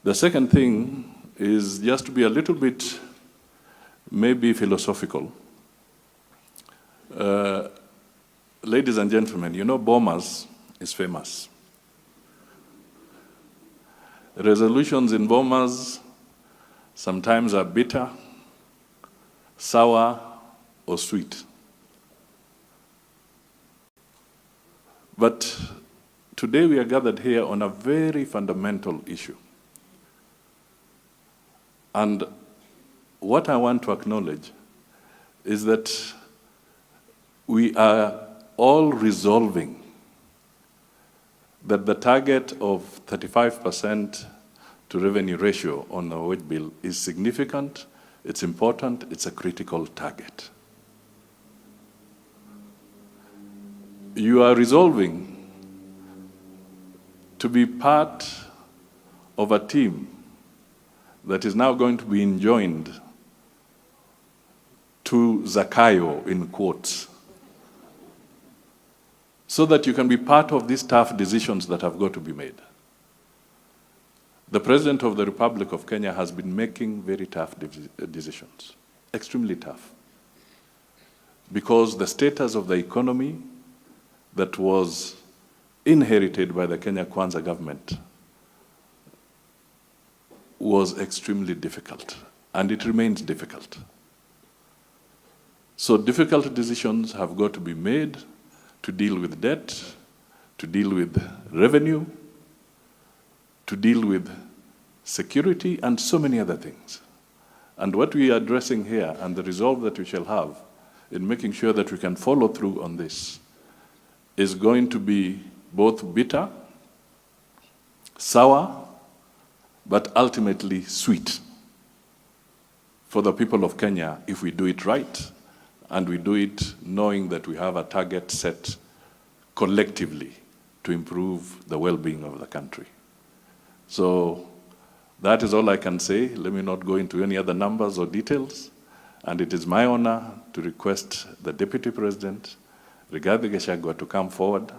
The second thing is just to be a little bit maybe philosophical. Ladies and gentlemen, you know Bomas is famous. Resolutions in Bomas sometimes are bitter, sour, or sweet. But today we are gathered here on a very fundamental issue. And what I want to acknowledge is that we are all resolving that the target of 35% to revenue ratio on the wage bill is significant, it's important, it's a critical target. You are resolving to be part of a team that is now going to be enjoined to Zakayo, in quotes, so that you can be part of these tough decisions that have got to be made. The President of the Republic of Kenya has been making very tough decisions, extremely tough, because the status of the economy that was inherited by the Kenya Kwanza government was extremely difficult, and it remains difficult. So difficult decisions have got to be made to deal with debt, to deal with revenue, to deal with security, and so many other things. And what we are addressing here, and the resolve that we shall have in making sure that we can follow through on this, is going to be both bitter, sour, but ultimately sweet for the people of Kenya if we do it right, and we do it knowing that we have a target set collectively to improve the well-being of the country. So that is all I can say. Let me not go into any other numbers or details. And it is my honor to request the Deputy President, Rigathi Gachagua, to come forward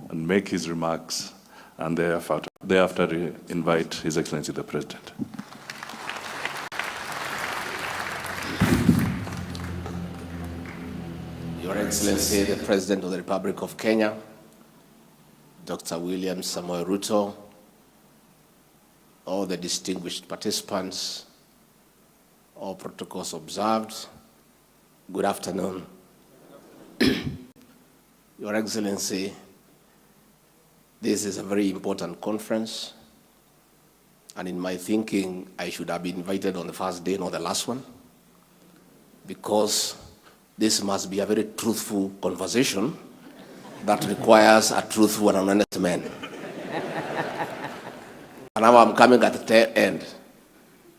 and make his remarks, and thereafter invite His Excellency the President. Your Excellency, the President of the Republic of Kenya, Dr. William Samoei Ruto, all the distinguished participants, all protocols observed, good afternoon. Your Excellency, this is a very important conference, and in my thinking, I should have been invited on the first day, not the last one, because this must be a very truthful conversation that requires a truthful and honest man. And now I'm coming at the tail end,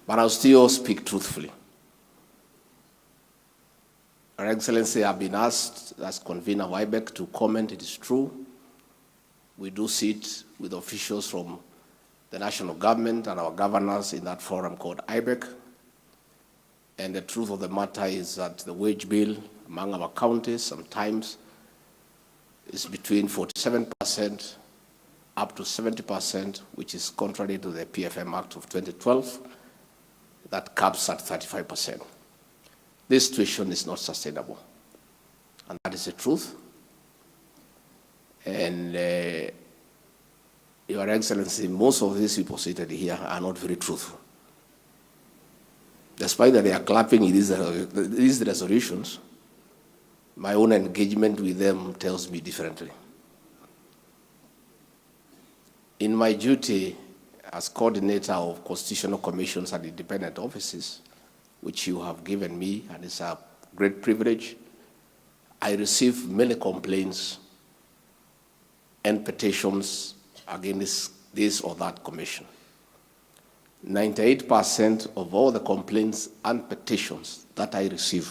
but I'll still speak truthfully. Your Excellency, I've been asked as convener of IBEC to comment. It is true. We do sit with officials from the national government and our governors in that forum called IBEC. And the truth of the matter is that the wage bill among our counties sometimes is between 47% up to 70%, which is contrary to the PFM Act of 2012, that caps at 35%. This situation is not sustainable, and that is the truth. And it Your Excellency, most of these people seated here are not very truthful. Despite that they are clapping in these resolutions, my own engagement with them tells me differently. In my duty as coordinator of constitutional commissions and independent offices, which you have given me, and it's a great privilege, I receive many complaints and petitions against this or that commission. 98% of all the complaints and petitions that I receive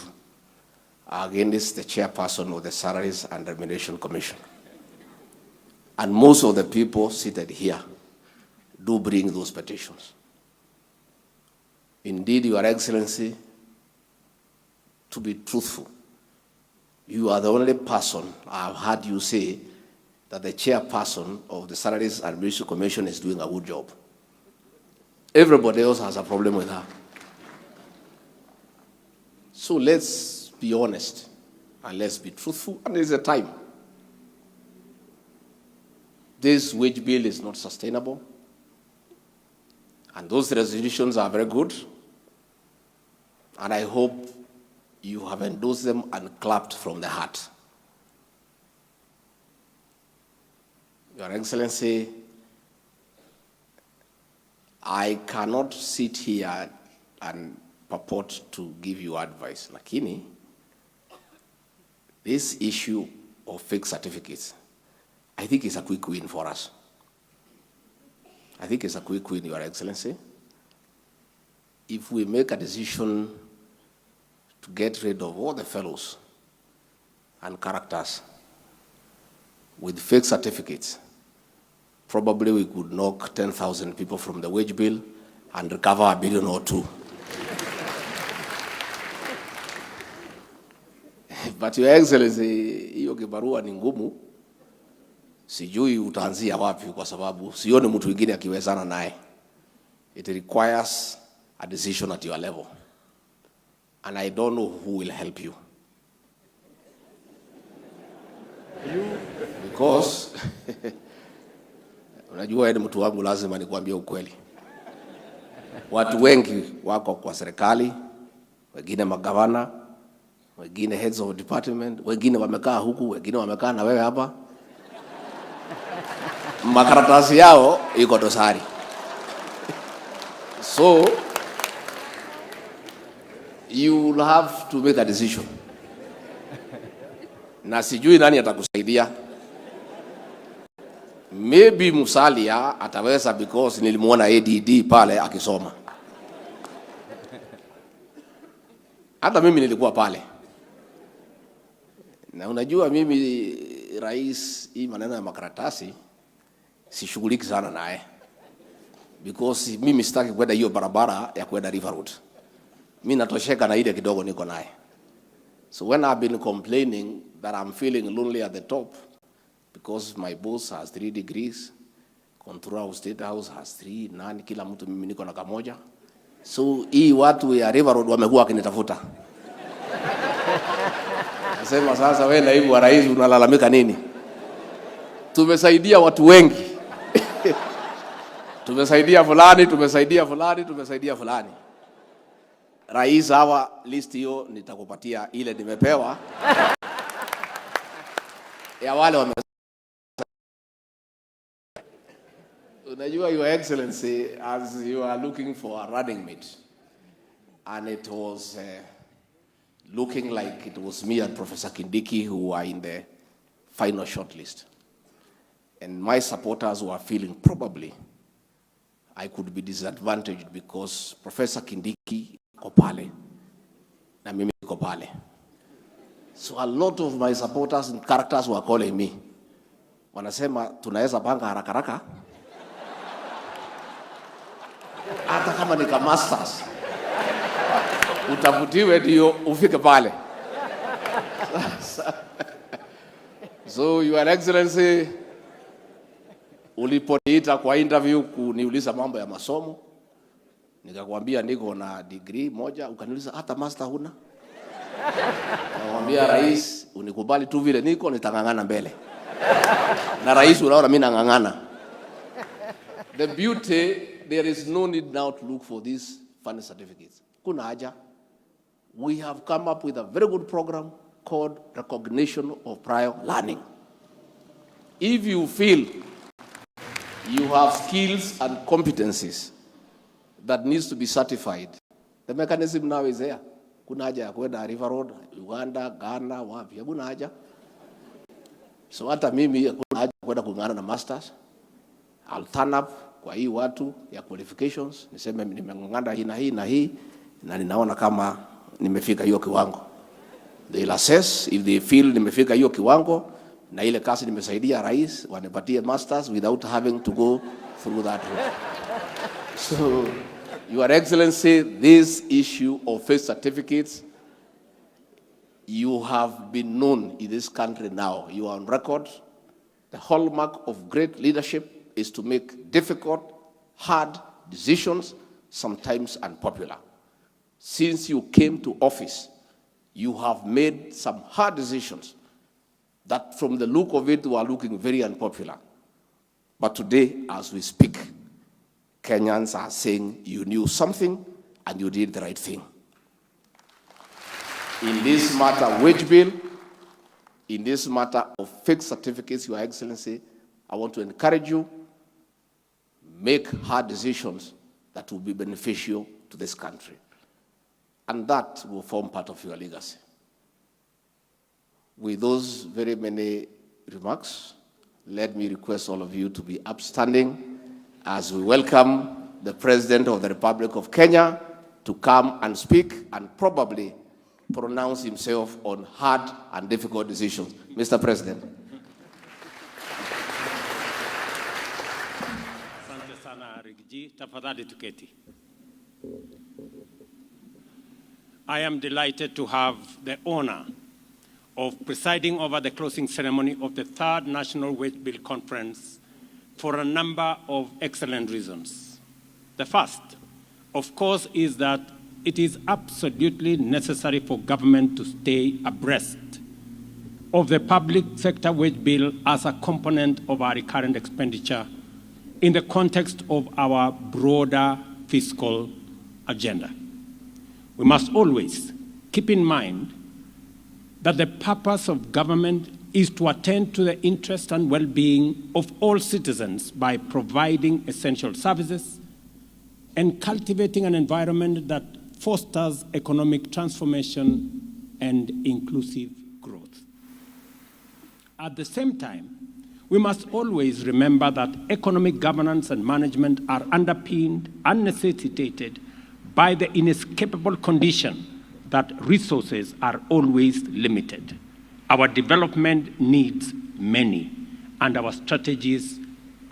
are against the chairperson of the Salaries and Remuneration Commission. And most of the people seated here do bring those petitions. Indeed, Your Excellency, to be truthful, you are the only person I've heard you say that the chairperson of the Salaries and Remuneration Commission is doing a good job. Everybody else has a problem with her. So let's be honest and let's be truthful, and there's a time. This wage bill is not sustainable, and those resolutions are very good, and I hope you have endorsed them and clapped from the heart. Your Excellency, I cannot sit here and purport to give you advice. Lakini, this issue of fake certificates, I think it's a quick win for us. I think it's a quick win, Your Excellency. If we make a decision to get rid of all the fellows and characters with fake certificates, probably we could knock 10,000 people from the wage bill and recover $1 billion or $2 billion. But Your Excellency, hiyo kibarua ni ngumu. Sijui utaanzia wapi kwa sababu sioni mtu mwingine akiwezana naye. It requires a decision at your level. And I don't know who will help you. Because unajua wewe ni mtu wangu, lazima nikwambie ukweli. Watu wengi wako kwa serikali, wengine magavana, wengine heads of department, wengine wamekaa huku, wengine wamekaa na wewe hapa. Makaratasi yao iko dosari. So you will have to make a decision. Na sijui nani atakusaidia. Maybe Musalia ataweza because nilimuona ADD pale akisoma. Hata mimi nilikuwa pale. Na unajua mimi rais, hii maneno ya makaratasi sishughuliki sana naye. Because mimi sitaki kwenda hiyo barabara ya kwenda River Road. Mimi natosheka na ile kidogo niko naye. So when I've been complaining that I'm feeling lonely at the top, because my boss has 3 degrees, controller of State House has 3, nani kila mtu mimi niko na kamoja. So hii watu ya River Road wamekuwa wakinitafuta. Nasema sasa wewe naibu wa rais unalalamika nini? Tumesaidia watu wengi. Tumesaidia fulani, tumesaidia fulani, tumesaidia fulani. Rais, hawa list hiyo nitakupatia ile nimepewa. Ya wale wame. Unajua Your Excellency, as you are looking for a running mate, and it was looking like it was me and Professor Kindiki who were in the final shortlist. And my supporters were feeling probably I could be disadvantaged because Professor Kindiki iko pale na mimi niko pale. So a lot of my supporters and characters were calling me. Wanasema tunaweza panga haraka haraka. Hata kama ni kama masters. Utafutiwe ndio ufike pale. So Your Excellency, uliponiita kwa interview kuniuliza mambo ya masomo, nikakwambia niko na degree moja, ukaniuliza hata master huna? Nakwambia rais, unikubali tu vile niko, nitangangana mbele. Na rais unaona mimi nangangana. The beauty, there is no need now to look for these funding certificates. Kuna haja. We have come up with a very good program called Recognition of Prior Learning. If you feel you have skills and competencies that needs to be certified, the mechanism now is there. Kuna haja ya kwenda River Road, Uganda, Ghana, wapi, hakuna haja. So hata mimi hakuna haja kwenda kungana na masters. I'll turn up kwa hii watu ya qualifications, niseme nimeng'ang'ana hii na hii na hii, na ninaona kama nimefika hiyo kiwango. They'll assess if they feel nimefika hiyo kiwango, na ile kazi nimesaidia rais, wanipatie masters without having to go through that route. So, Your Excellency, this issue of faith certificates, you have been known in this country now. You are on record. The hallmark of great leadership is to make difficult, hard decisions, sometimes unpopular. Since you came to office, you have made some hard decisions that from the look of it were looking very unpopular. But today, as we speak, Kenyans are saying you knew something and you did the right thing. In this matter, wage bill, in this matter of fake certificates, Your Excellency, I want to encourage you, make hard decisions that will be beneficial to this country. And that will form part of your legacy. With those very many remarks, let me request all of you to be upstanding as we welcome the President of the Republic of Kenya to come and speak and probably pronounce himself on hard and difficult decisions. Mr. President. Asante sana Rigiji, tafadhali tuketi. I am delighted to have the honor of presiding over the closing ceremony of the third National Wage Bill Conference for a number of excellent reasons. The first, of course, is that it is absolutely necessary for government to stay abreast of the public sector wage bill as a component of our recurrent expenditure in the context of our broader fiscal agenda. We must always keep in mind that the purpose of government is to attend to the interest and well-being of all citizens by providing essential services and cultivating an environment that fosters economic transformation and inclusive growth. At the same time, we must always remember that economic governance and management are underpinned and necessitated by the inescapable condition that resources are always limited. Our development needs many, and our strategies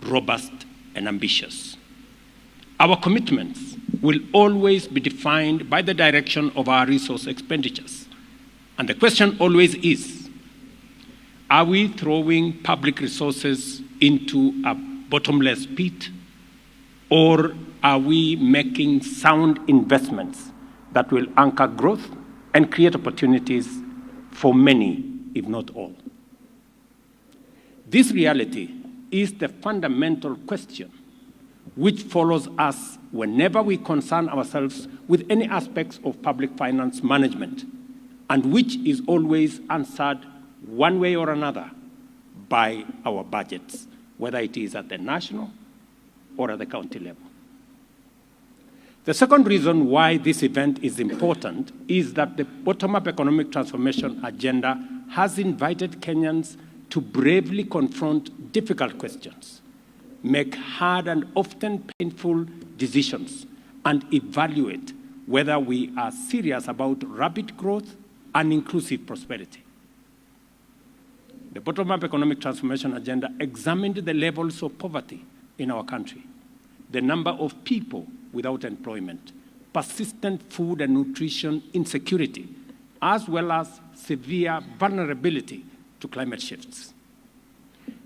robust and ambitious. Our commitments will always be defined by the direction of our resource expenditures. And the question always is, are we throwing public resources into a bottomless pit, or are we making sound investments that will anchor growth and create opportunities for many, if not all? This reality is the fundamental question which follows us whenever we concern ourselves with any aspects of public finance management, and which is always answered one way or another by our budgets, whether it is at the national or at the county level. The second reason why this event is important is that the bottom-up economic transformation agenda has invited Kenyans to bravely confront difficult questions, make hard and often painful decisions, and evaluate whether we are serious about rapid growth and inclusive prosperity. The bottom-up economic transformation agenda examined the levels of poverty in our country, the number of people without employment, persistent food and nutrition insecurity, as well as severe vulnerability to climate shifts.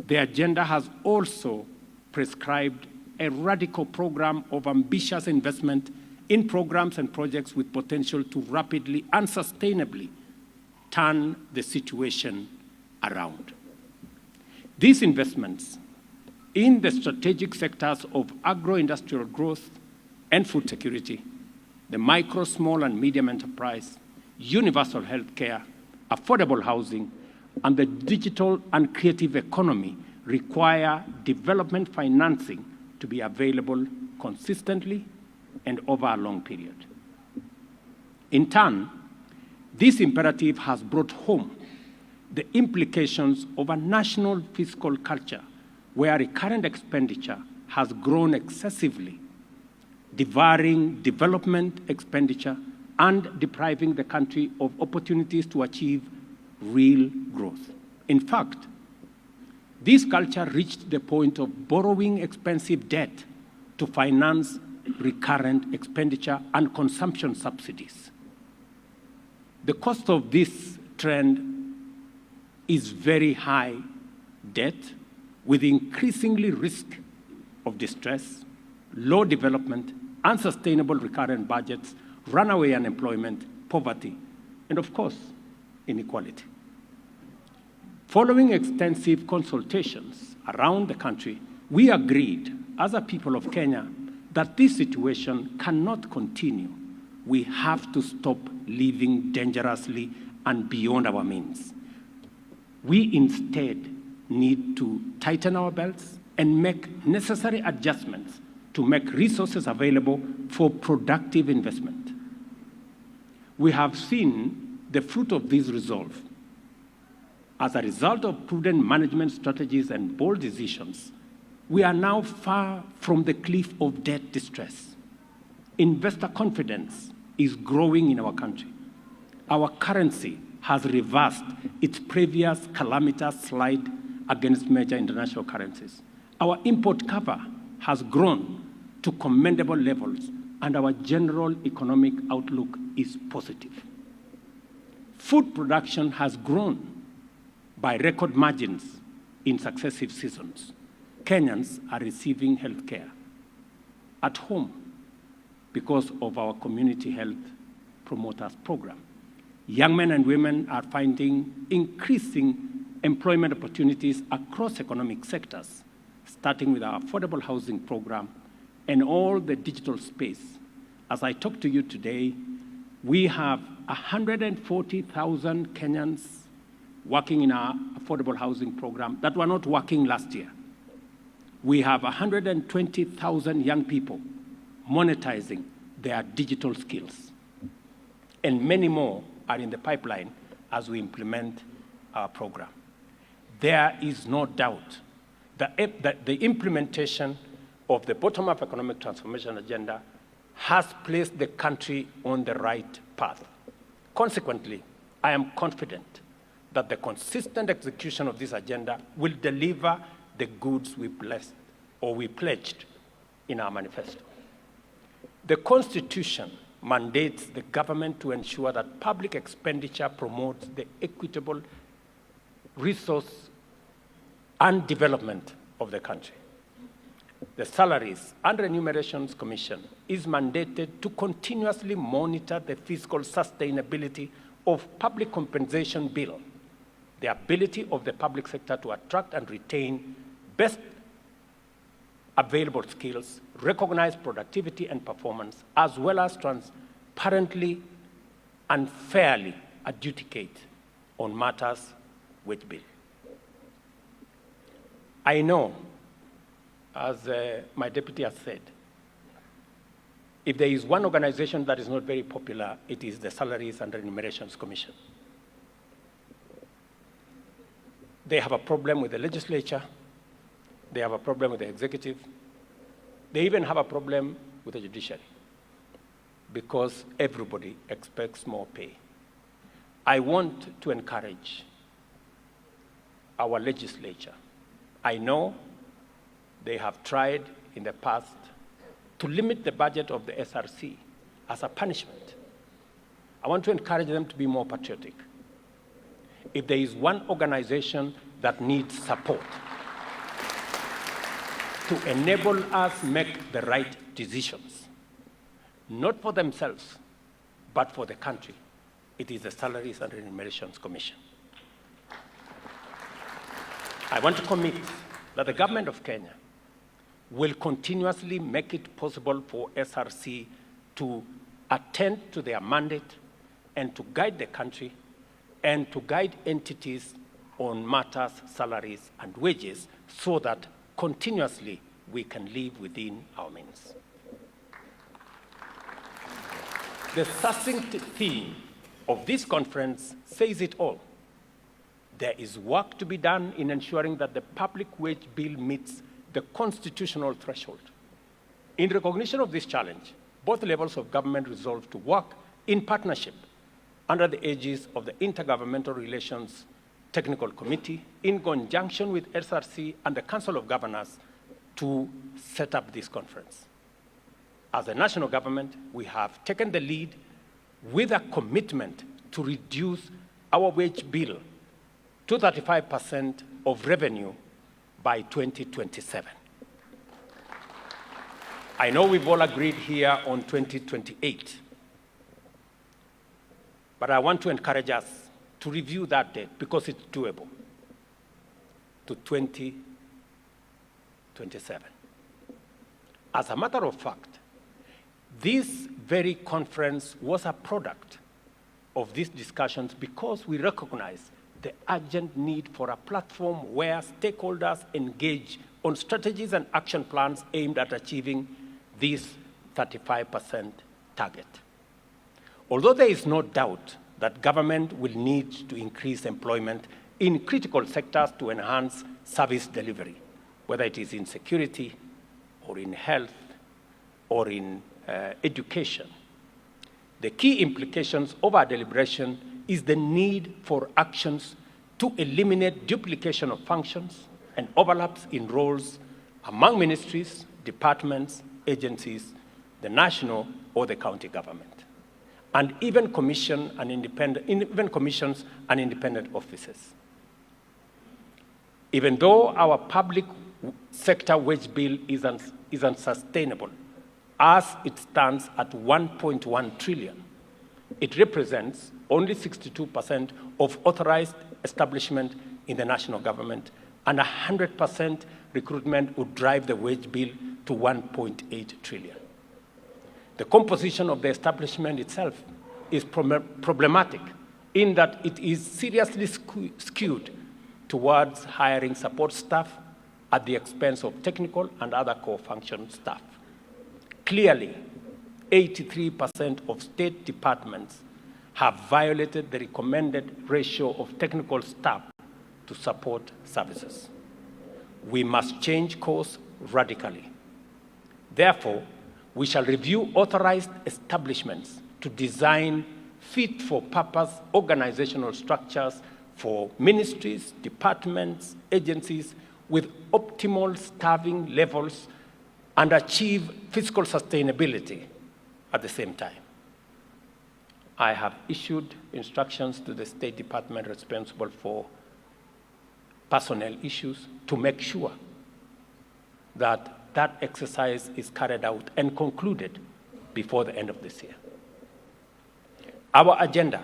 The agenda has also prescribed a radical program of ambitious investment in programs and projects with potential to rapidly and sustainably turn the situation around. These investments in the strategic sectors of agro-industrial growth and food security, the micro, small, and medium enterprise, universal health care, affordable housing, and the digital and creative economy require development financing to be available consistently and over a long period. In turn, this imperative has brought home the implications of a national fiscal culture where recurrent expenditure has grown excessively, devouring development expenditure and depriving the country of opportunities to achieve real growth. In fact, this culture reached the point of borrowing expensive debt to finance recurrent expenditure and consumption subsidies. The cost of this trend is very high debt with increasingly risk of distress, low development, unsustainable recurrent budgets, runaway unemployment, poverty, and of course, inequality. Following extensive consultations around the country, we agreed as a people of Kenya that this situation cannot continue. We have to stop living dangerously and beyond our means. We instead need to tighten our belts and make necessary adjustments to make resources available for productive investment. We have seen the fruit of this resolve. As a result of prudent management strategies and bold decisions, we are now far from the cliff of debt distress. Investor confidence is growing in our country. Our currency has reversed its previous calamitous slide against major international currencies. Our import cover has grown to commendable levels, and our general economic outlook is positive. Food production has grown by record margins in successive seasons. Kenyans are receiving health care at home because of our community health promoters program. Young men and women are finding increasing employment opportunities across economic sectors, starting with our affordable housing program and all the digital space. As I talk to you today, we have 140,000 Kenyans working in our affordable housing program that were not working last year. We have 120,000 young people monetizing their digital skills. And many more are in the pipeline as we implement our program. There is no doubt that the implementation of the bottom-up economic transformation agenda has placed the country on the right path. Consequently, I am confident that the consistent execution of this agenda will deliver the goods we pledged in our manifesto. The Constitution mandates the government to ensure that public expenditure promotes the equitable resource and development of the country. The Salaries and Remunerations Commission is mandated to continuously monitor the fiscal sustainability of public compensation bill, the ability of the public sector to attract and retain best available skills, recognize productivity and performance, as well as transparently and fairly adjudicate on matters which bill. I know, as my deputy has said, if there is one organization that is not very popular, it is the Salaries and Remunerations Commission. They have a problem with the legislature. They have a problem with the executive. They even have a problem with the judiciary because everybody expects more pay. I want to encourage our legislature. I know they have tried in the past to limit the budget of the SRC as a punishment. I want to encourage them to be more patriotic. If there is one organization that needs support to enable us make the right decisions, not for themselves, but for the country, it is the Salaries and Remunerations Commission. I want to commit that the government of Kenya will continuously make it possible for SRC to attend to their mandate and to guide the country and to guide entities on matters, salaries, and wages so that continuously we can live within our means. The succinct theme of this conference says it all. There is work to be done in ensuring that the public wage bill meets the constitutional threshold. In recognition of this challenge, both levels of government resolved to work in partnership under the aegis of the Intergovernmental Relations Technical Committee in conjunction with SRC and the Council of Governors to set up this conference. As a national government, we have taken the lead with a commitment to reduce our wage bill to 35% of revenue by 2027. I know we've all agreed here on 2028, but I want to encourage us to review that date because it's doable to 2027. As a matter of fact, this very conference was a product of these discussions because we recognize the urgent need for a platform where stakeholders engage on strategies and action plans aimed at achieving this 35% target. Although there is no doubt that government will need to increase employment in critical sectors to enhance service delivery, whether it is in security or in health or in education. The key implications of our deliberation is the need for actions to eliminate duplication of functions and overlaps in roles among ministries, departments, agencies, the national or the county government, and even commissions and independent offices. Even though our public sector wage bill is unsustainable, as it stands at 1.1 trillion, it represents only 62% of authorized establishment in the national government, and 100% recruitment would drive the wage bill to 1.8 trillion. The composition of the establishment itself is problematic in that it is seriously skewed towards hiring support staff at the expense of technical and other core function staff. Clearly, 83% of state departments have violated the recommended ratio of technical staff to support services. We must change course radically. Therefore, we shall review authorized establishments to design fit-for-purpose organizational structures for ministries, departments, agencies with optimal staffing levels and achieve fiscal sustainability at the same time. I have issued instructions to the State Department responsible for personnel issues to make sure that that exercise is carried out and concluded before the end of this year. Our agenda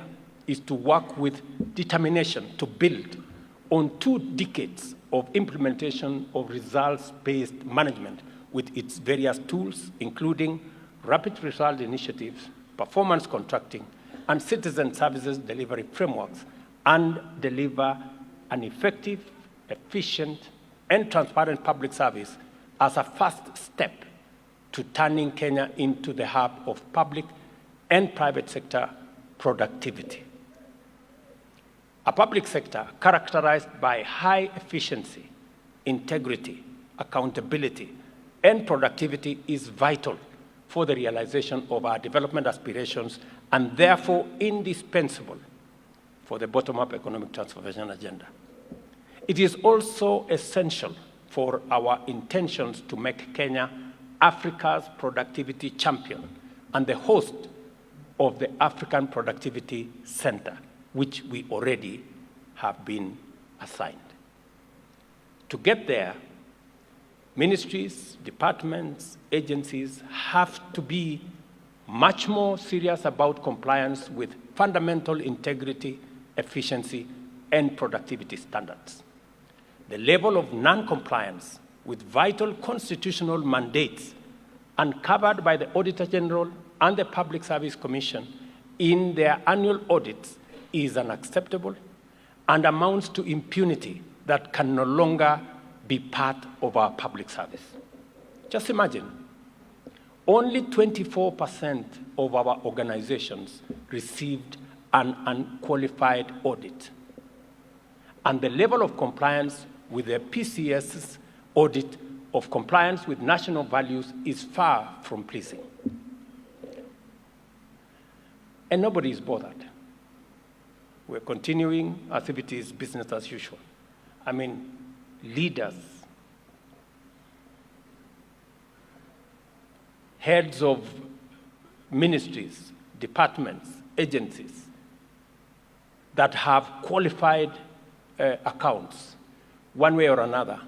is to work with determination to build on 2 decades of implementation of results-based management with its various tools, including rapid result initiatives, performance contracting, and citizen services delivery frameworks, and deliver an effective, efficient, and transparent public service as a first step to turning Kenya into the hub of public and private sector productivity. A public sector characterized by high efficiency, integrity, accountability, and productivity is vital for the realization of our development aspirations and therefore indispensable for the bottom-up economic transformation agenda. It is also essential for our intentions to make Kenya Africa's productivity champion and the host of the African Productivity Center, which we already have been assigned. To get there, ministries, departments, agencies have to be much more serious about compliance with fundamental integrity, efficiency, and productivity standards. The level of non-compliance with with vital constitutional mandates and covered by the Auditor General and the Public Service Commission in their annual audits is unacceptable and amounts to impunity that can no longer be part of our public service. Just imagine, only 24% of our organizations received an unqualified audit. And the level of compliance with the PCS's audit of compliance with national values is far from pleasing. And nobody is bothered. We're continuing as if it is business as usual. I mean, leaders, heads of ministries, departments, agencies that have qualified accounts, one way or another,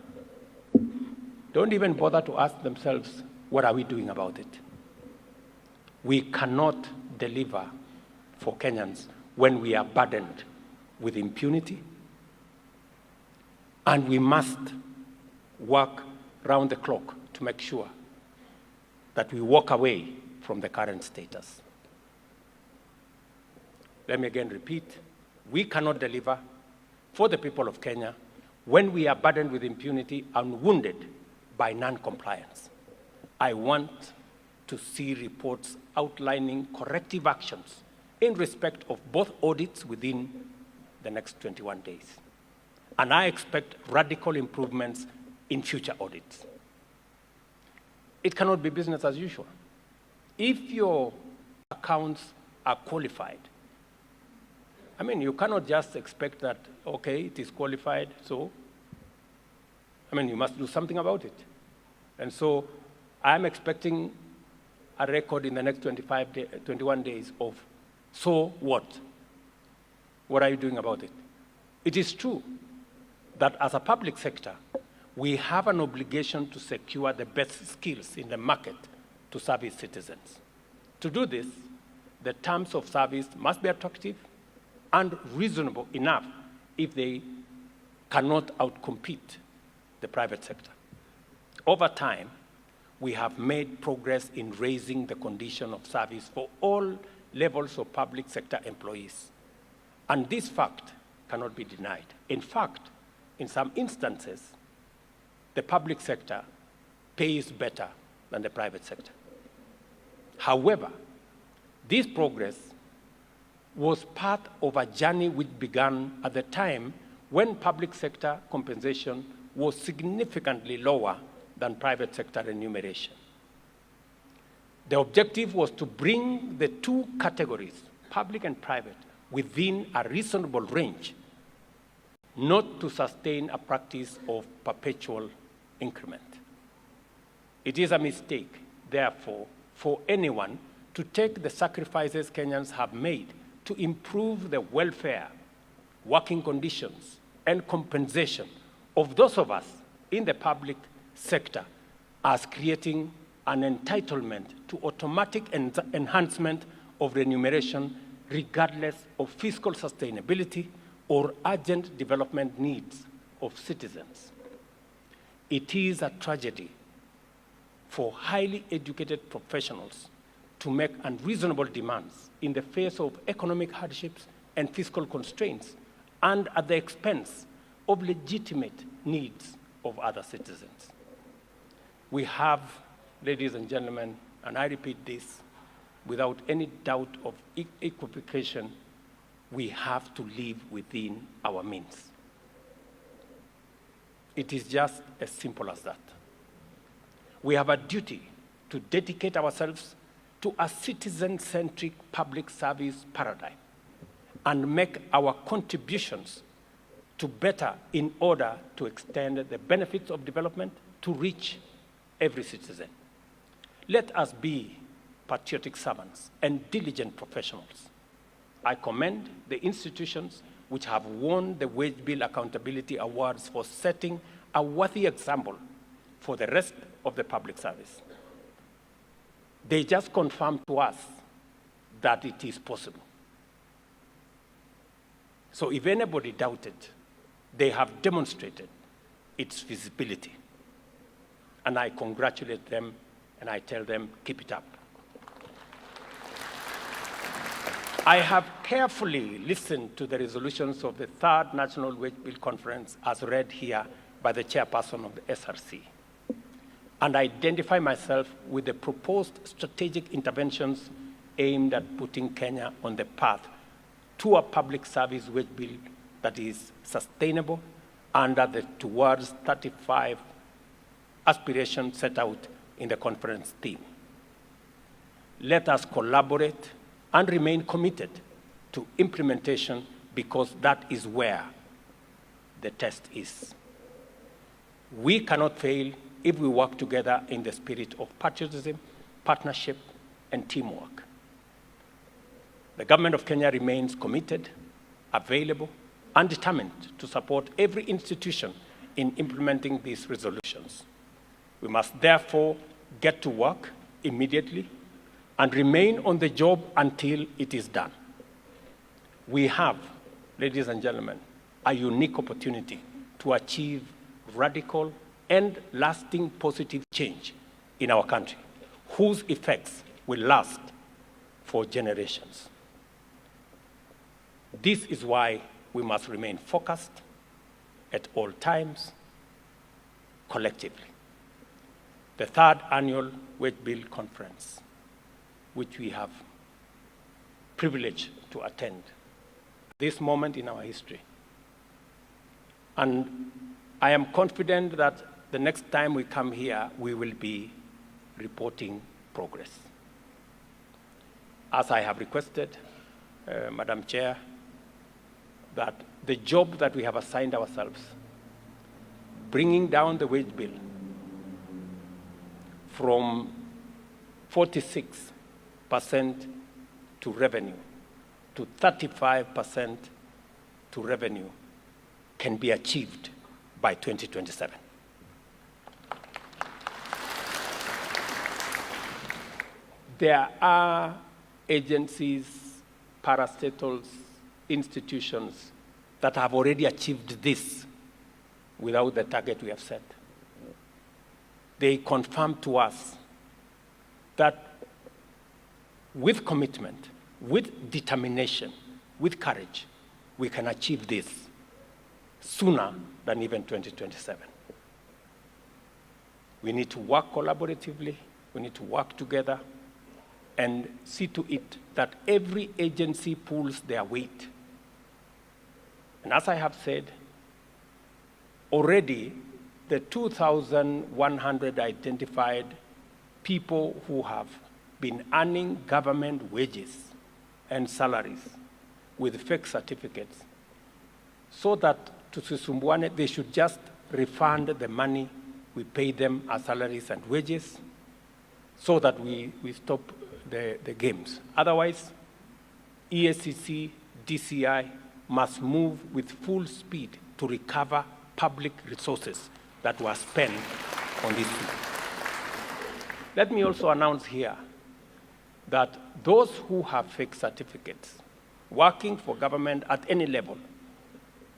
don't even bother to ask themselves, what are we doing about it? We cannot deliver for Kenyans when we are burdened with impunity, and we must work round the clock to make sure that we walk away from the current status. Let me again repeat, we cannot deliver for the people of Kenya when we are burdened with impunity and wounded by non-compliance. I want to see reports outlining corrective actions in respect of both audits within the next 21 days. And I expect radical improvements in future audits. It cannot be business as usual. If your accounts are qualified, I mean, you cannot just expect that, okay, it is qualified, so, I mean, you must do something about it. And so I'm expecting a record in the next 21 days of, so what? What are you doing about it? It is true that as a public sector, we have an obligation to secure the best skills in the market to serve its citizens. To do this, the terms of service must be attractive and reasonable enough if they cannot outcompete the private sector. Over time, we have made progress in raising the condition of service for all levels of public sector employees. And this fact cannot be denied. In fact, in some instances, the public sector pays better than the private sector. However, this progress was part of a journey which began at the time when public sector compensation was significantly lower than private sector remuneration. The objective was to bring the two categories, public and private, within a reasonable range, not to sustain a practice of perpetual increment. It is a mistake, therefore, for anyone to take the sacrifices Kenyans have made to improve the welfare, working conditions, and compensation of those of us in the public sector as creating an entitlement to automatic enhancement of remuneration regardless of fiscal sustainability or urgent development needs of citizens. It is a tragedy for highly educated professionals to make unreasonable demands in the face of economic hardships and fiscal constraints and at the expense of legitimate needs of other citizens. We have, ladies and gentlemen, and I repeat this, without any doubt of equivocation, we have to live within our means. It is just as simple as that. We have a duty to dedicate ourselves to a citizen-centric public service paradigm and make our contributions to better in order to extend the benefits of development to reach every citizen. Let us be patriotic servants and diligent professionals. I commend the institutions which have won the Wage Bill Accountability Awards for setting a worthy example for the rest of the public service. They just confirm to us that it is possible. So if anybody doubted, they have demonstrated its feasibility. And I congratulate them and I tell them, keep it up. I have carefully listened to the resolutions of the Third National Wage Bill Conference as read here by the chairperson of the SRC, and identify myself with the proposed strategic interventions aimed at putting Kenya on the path to a public service wage bill that is sustainable under the Towards 35 aspiration set out in the conference theme. Let us collaborate and remain committed to implementation, because that is where the test is. We cannot fail if we work together in the spirit of patriotism, partnership, and teamwork. The government of Kenya remains committed, available, and determined to support every institution in implementing these resolutions. We must therefore get to work immediately and remain on the job until it is done. We have, ladies and gentlemen, a unique opportunity to achieve radical and lasting positive change in our country, whose effects will last for generations. This is why we must remain focused at all times, collectively. The third annual Wage Bill Conference, which we have privileged to attend this moment in our history. And I am confident that the next time we come here, we will be reporting progress. As I have requested, Madam Chair, that the job that we have assigned ourselves, bringing down the wage bill from 46% to revenue to 35% to revenue, can be achieved by 2027. There are agencies, parastatals, institutions that have already achieved this without the target we have set. They confirm to us that with commitment, with determination, with courage, we can achieve this sooner than even 2027. We need to work collaboratively, we need to work together, and see to it that every agency pulls their weight. And as I have said, already the 2,100 identified people who have been earning government wages and salaries with fake certificates, so that tusisumbuane, they should just refund the money we pay them as salaries and wages, so that we stop the games. Otherwise, EACC, DCI must move with full speed to recover public resources that were spent on this field. Let me also announce here that those who have fake certificates working for government at any level,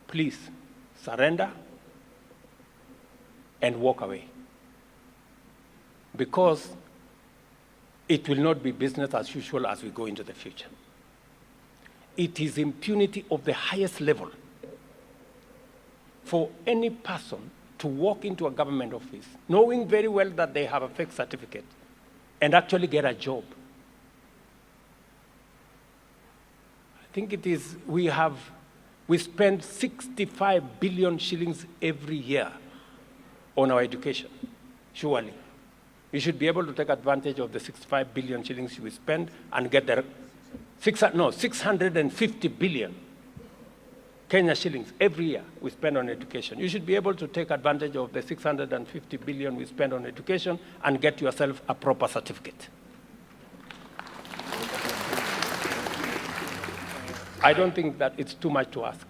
please surrender and walk away, because it will not be business as usual as we go into the future. It is impunity of the highest level for any person to walk into a government office knowing very well that they have a fake certificate and actually get a job. I think it is, we spend 65 billion shillings every year on our education, surely. We should be able to take advantage of the 65 billion shillings we spend and get the 650 billion Kenya shillings every year we spend on education. You should be able to take advantage of the 650 billion we spend on education and get yourself a proper certificate. I don't think that it's too much to ask,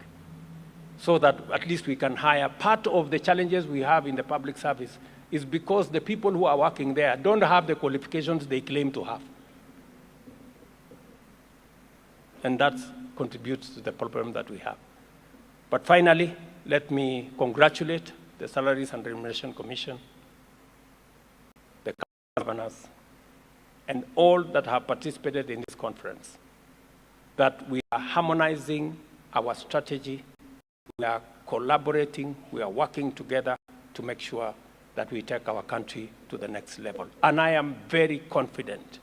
so that at least we can hire. Part of the challenges we have in the public service is because the people who are working there don't have the qualifications they claim to have. And that contributes to the problem that we have. But finally, let me congratulate the Salaries and Remuneration Commission governors, and all that have participated in this conference, that we are harmonizing our strategy, we are collaborating, we are working together to make sure that we take our country to the next level. And I am very confident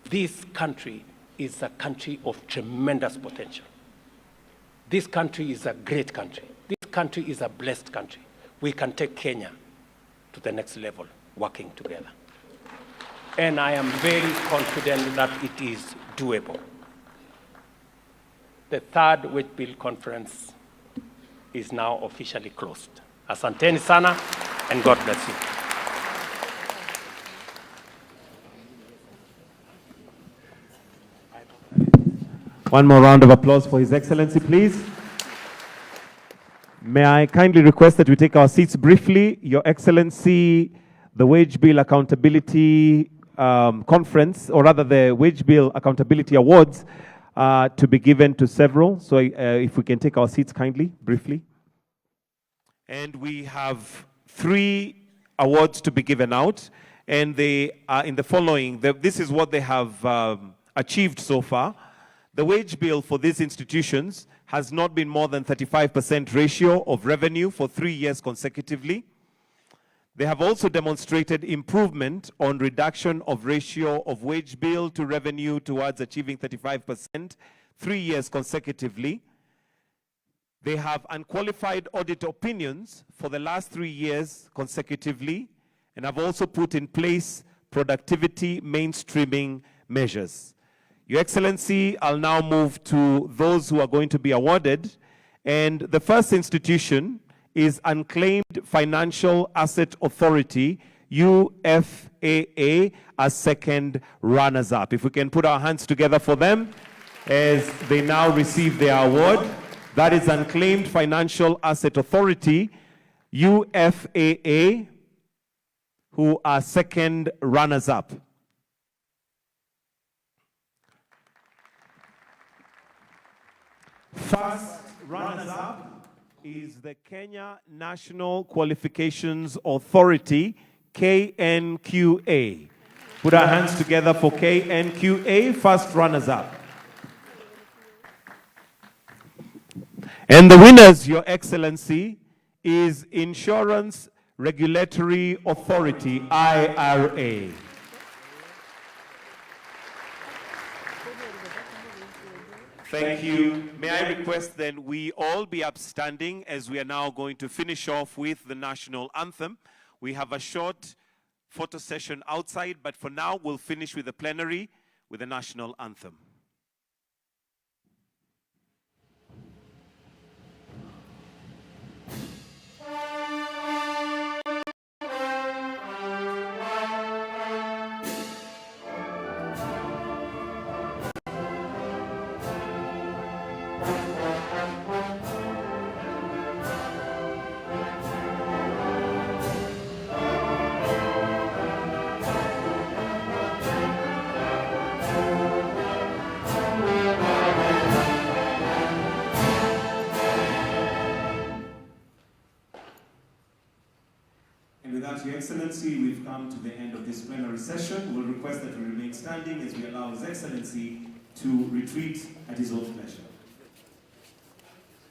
this country is a country of tremendous potential. This country is a great country. This country is a blessed country. We can take Kenya to the next level, working together. And I am very confident that it is doable. The third Wage Bill conference is now officially closed. Asanteni sana, and God bless you. One more round of applause for His Excellency, please. May I kindly request that we take our seats briefly. Your Excellency, the Wage Bill Accountability Conference, or rather the Wage Bill Accountability Awards, to be given to several. So if we can take our seats kindly, briefly. And we have 3 awards to be given out. And they are in the following. This is what they have achieved so far. The wage bill for these institutions has not been more than 35% ratio of revenue for 3 years consecutively. They have also demonstrated improvement on reduction of ratio of wage bill to revenue towards achieving 35% 3 years consecutively. They have unqualified audit opinions for the last 3 years consecutively, and have also put in place productivity mainstreaming measures. Your Excellency, I'll now move to those who are going to be awarded. And the first institution is Unclaimed Financial Asset Authority, UFAA, as second runners-up. If we can put our hands together for them as they now receive their award. That is Unclaimed Financial Asset Authority, UFAA, who are second runners-up. First runners-up is the Kenya National Qualifications Authority, KNQA. Put our hands together for KNQA, first runners-up. And the winners, Your Excellency, is Insurance Regulatory Authority, IRA. Thank you. May I request then we all be upstanding as we are now going to finish off with the national anthem. We have a short photo session outside, but for now we'll finish with the plenary with the national anthem. Your Excellency, we've come to the end of this plenary session. We'll request that we remain standing as we allow His Excellency to retreat at his own pleasure.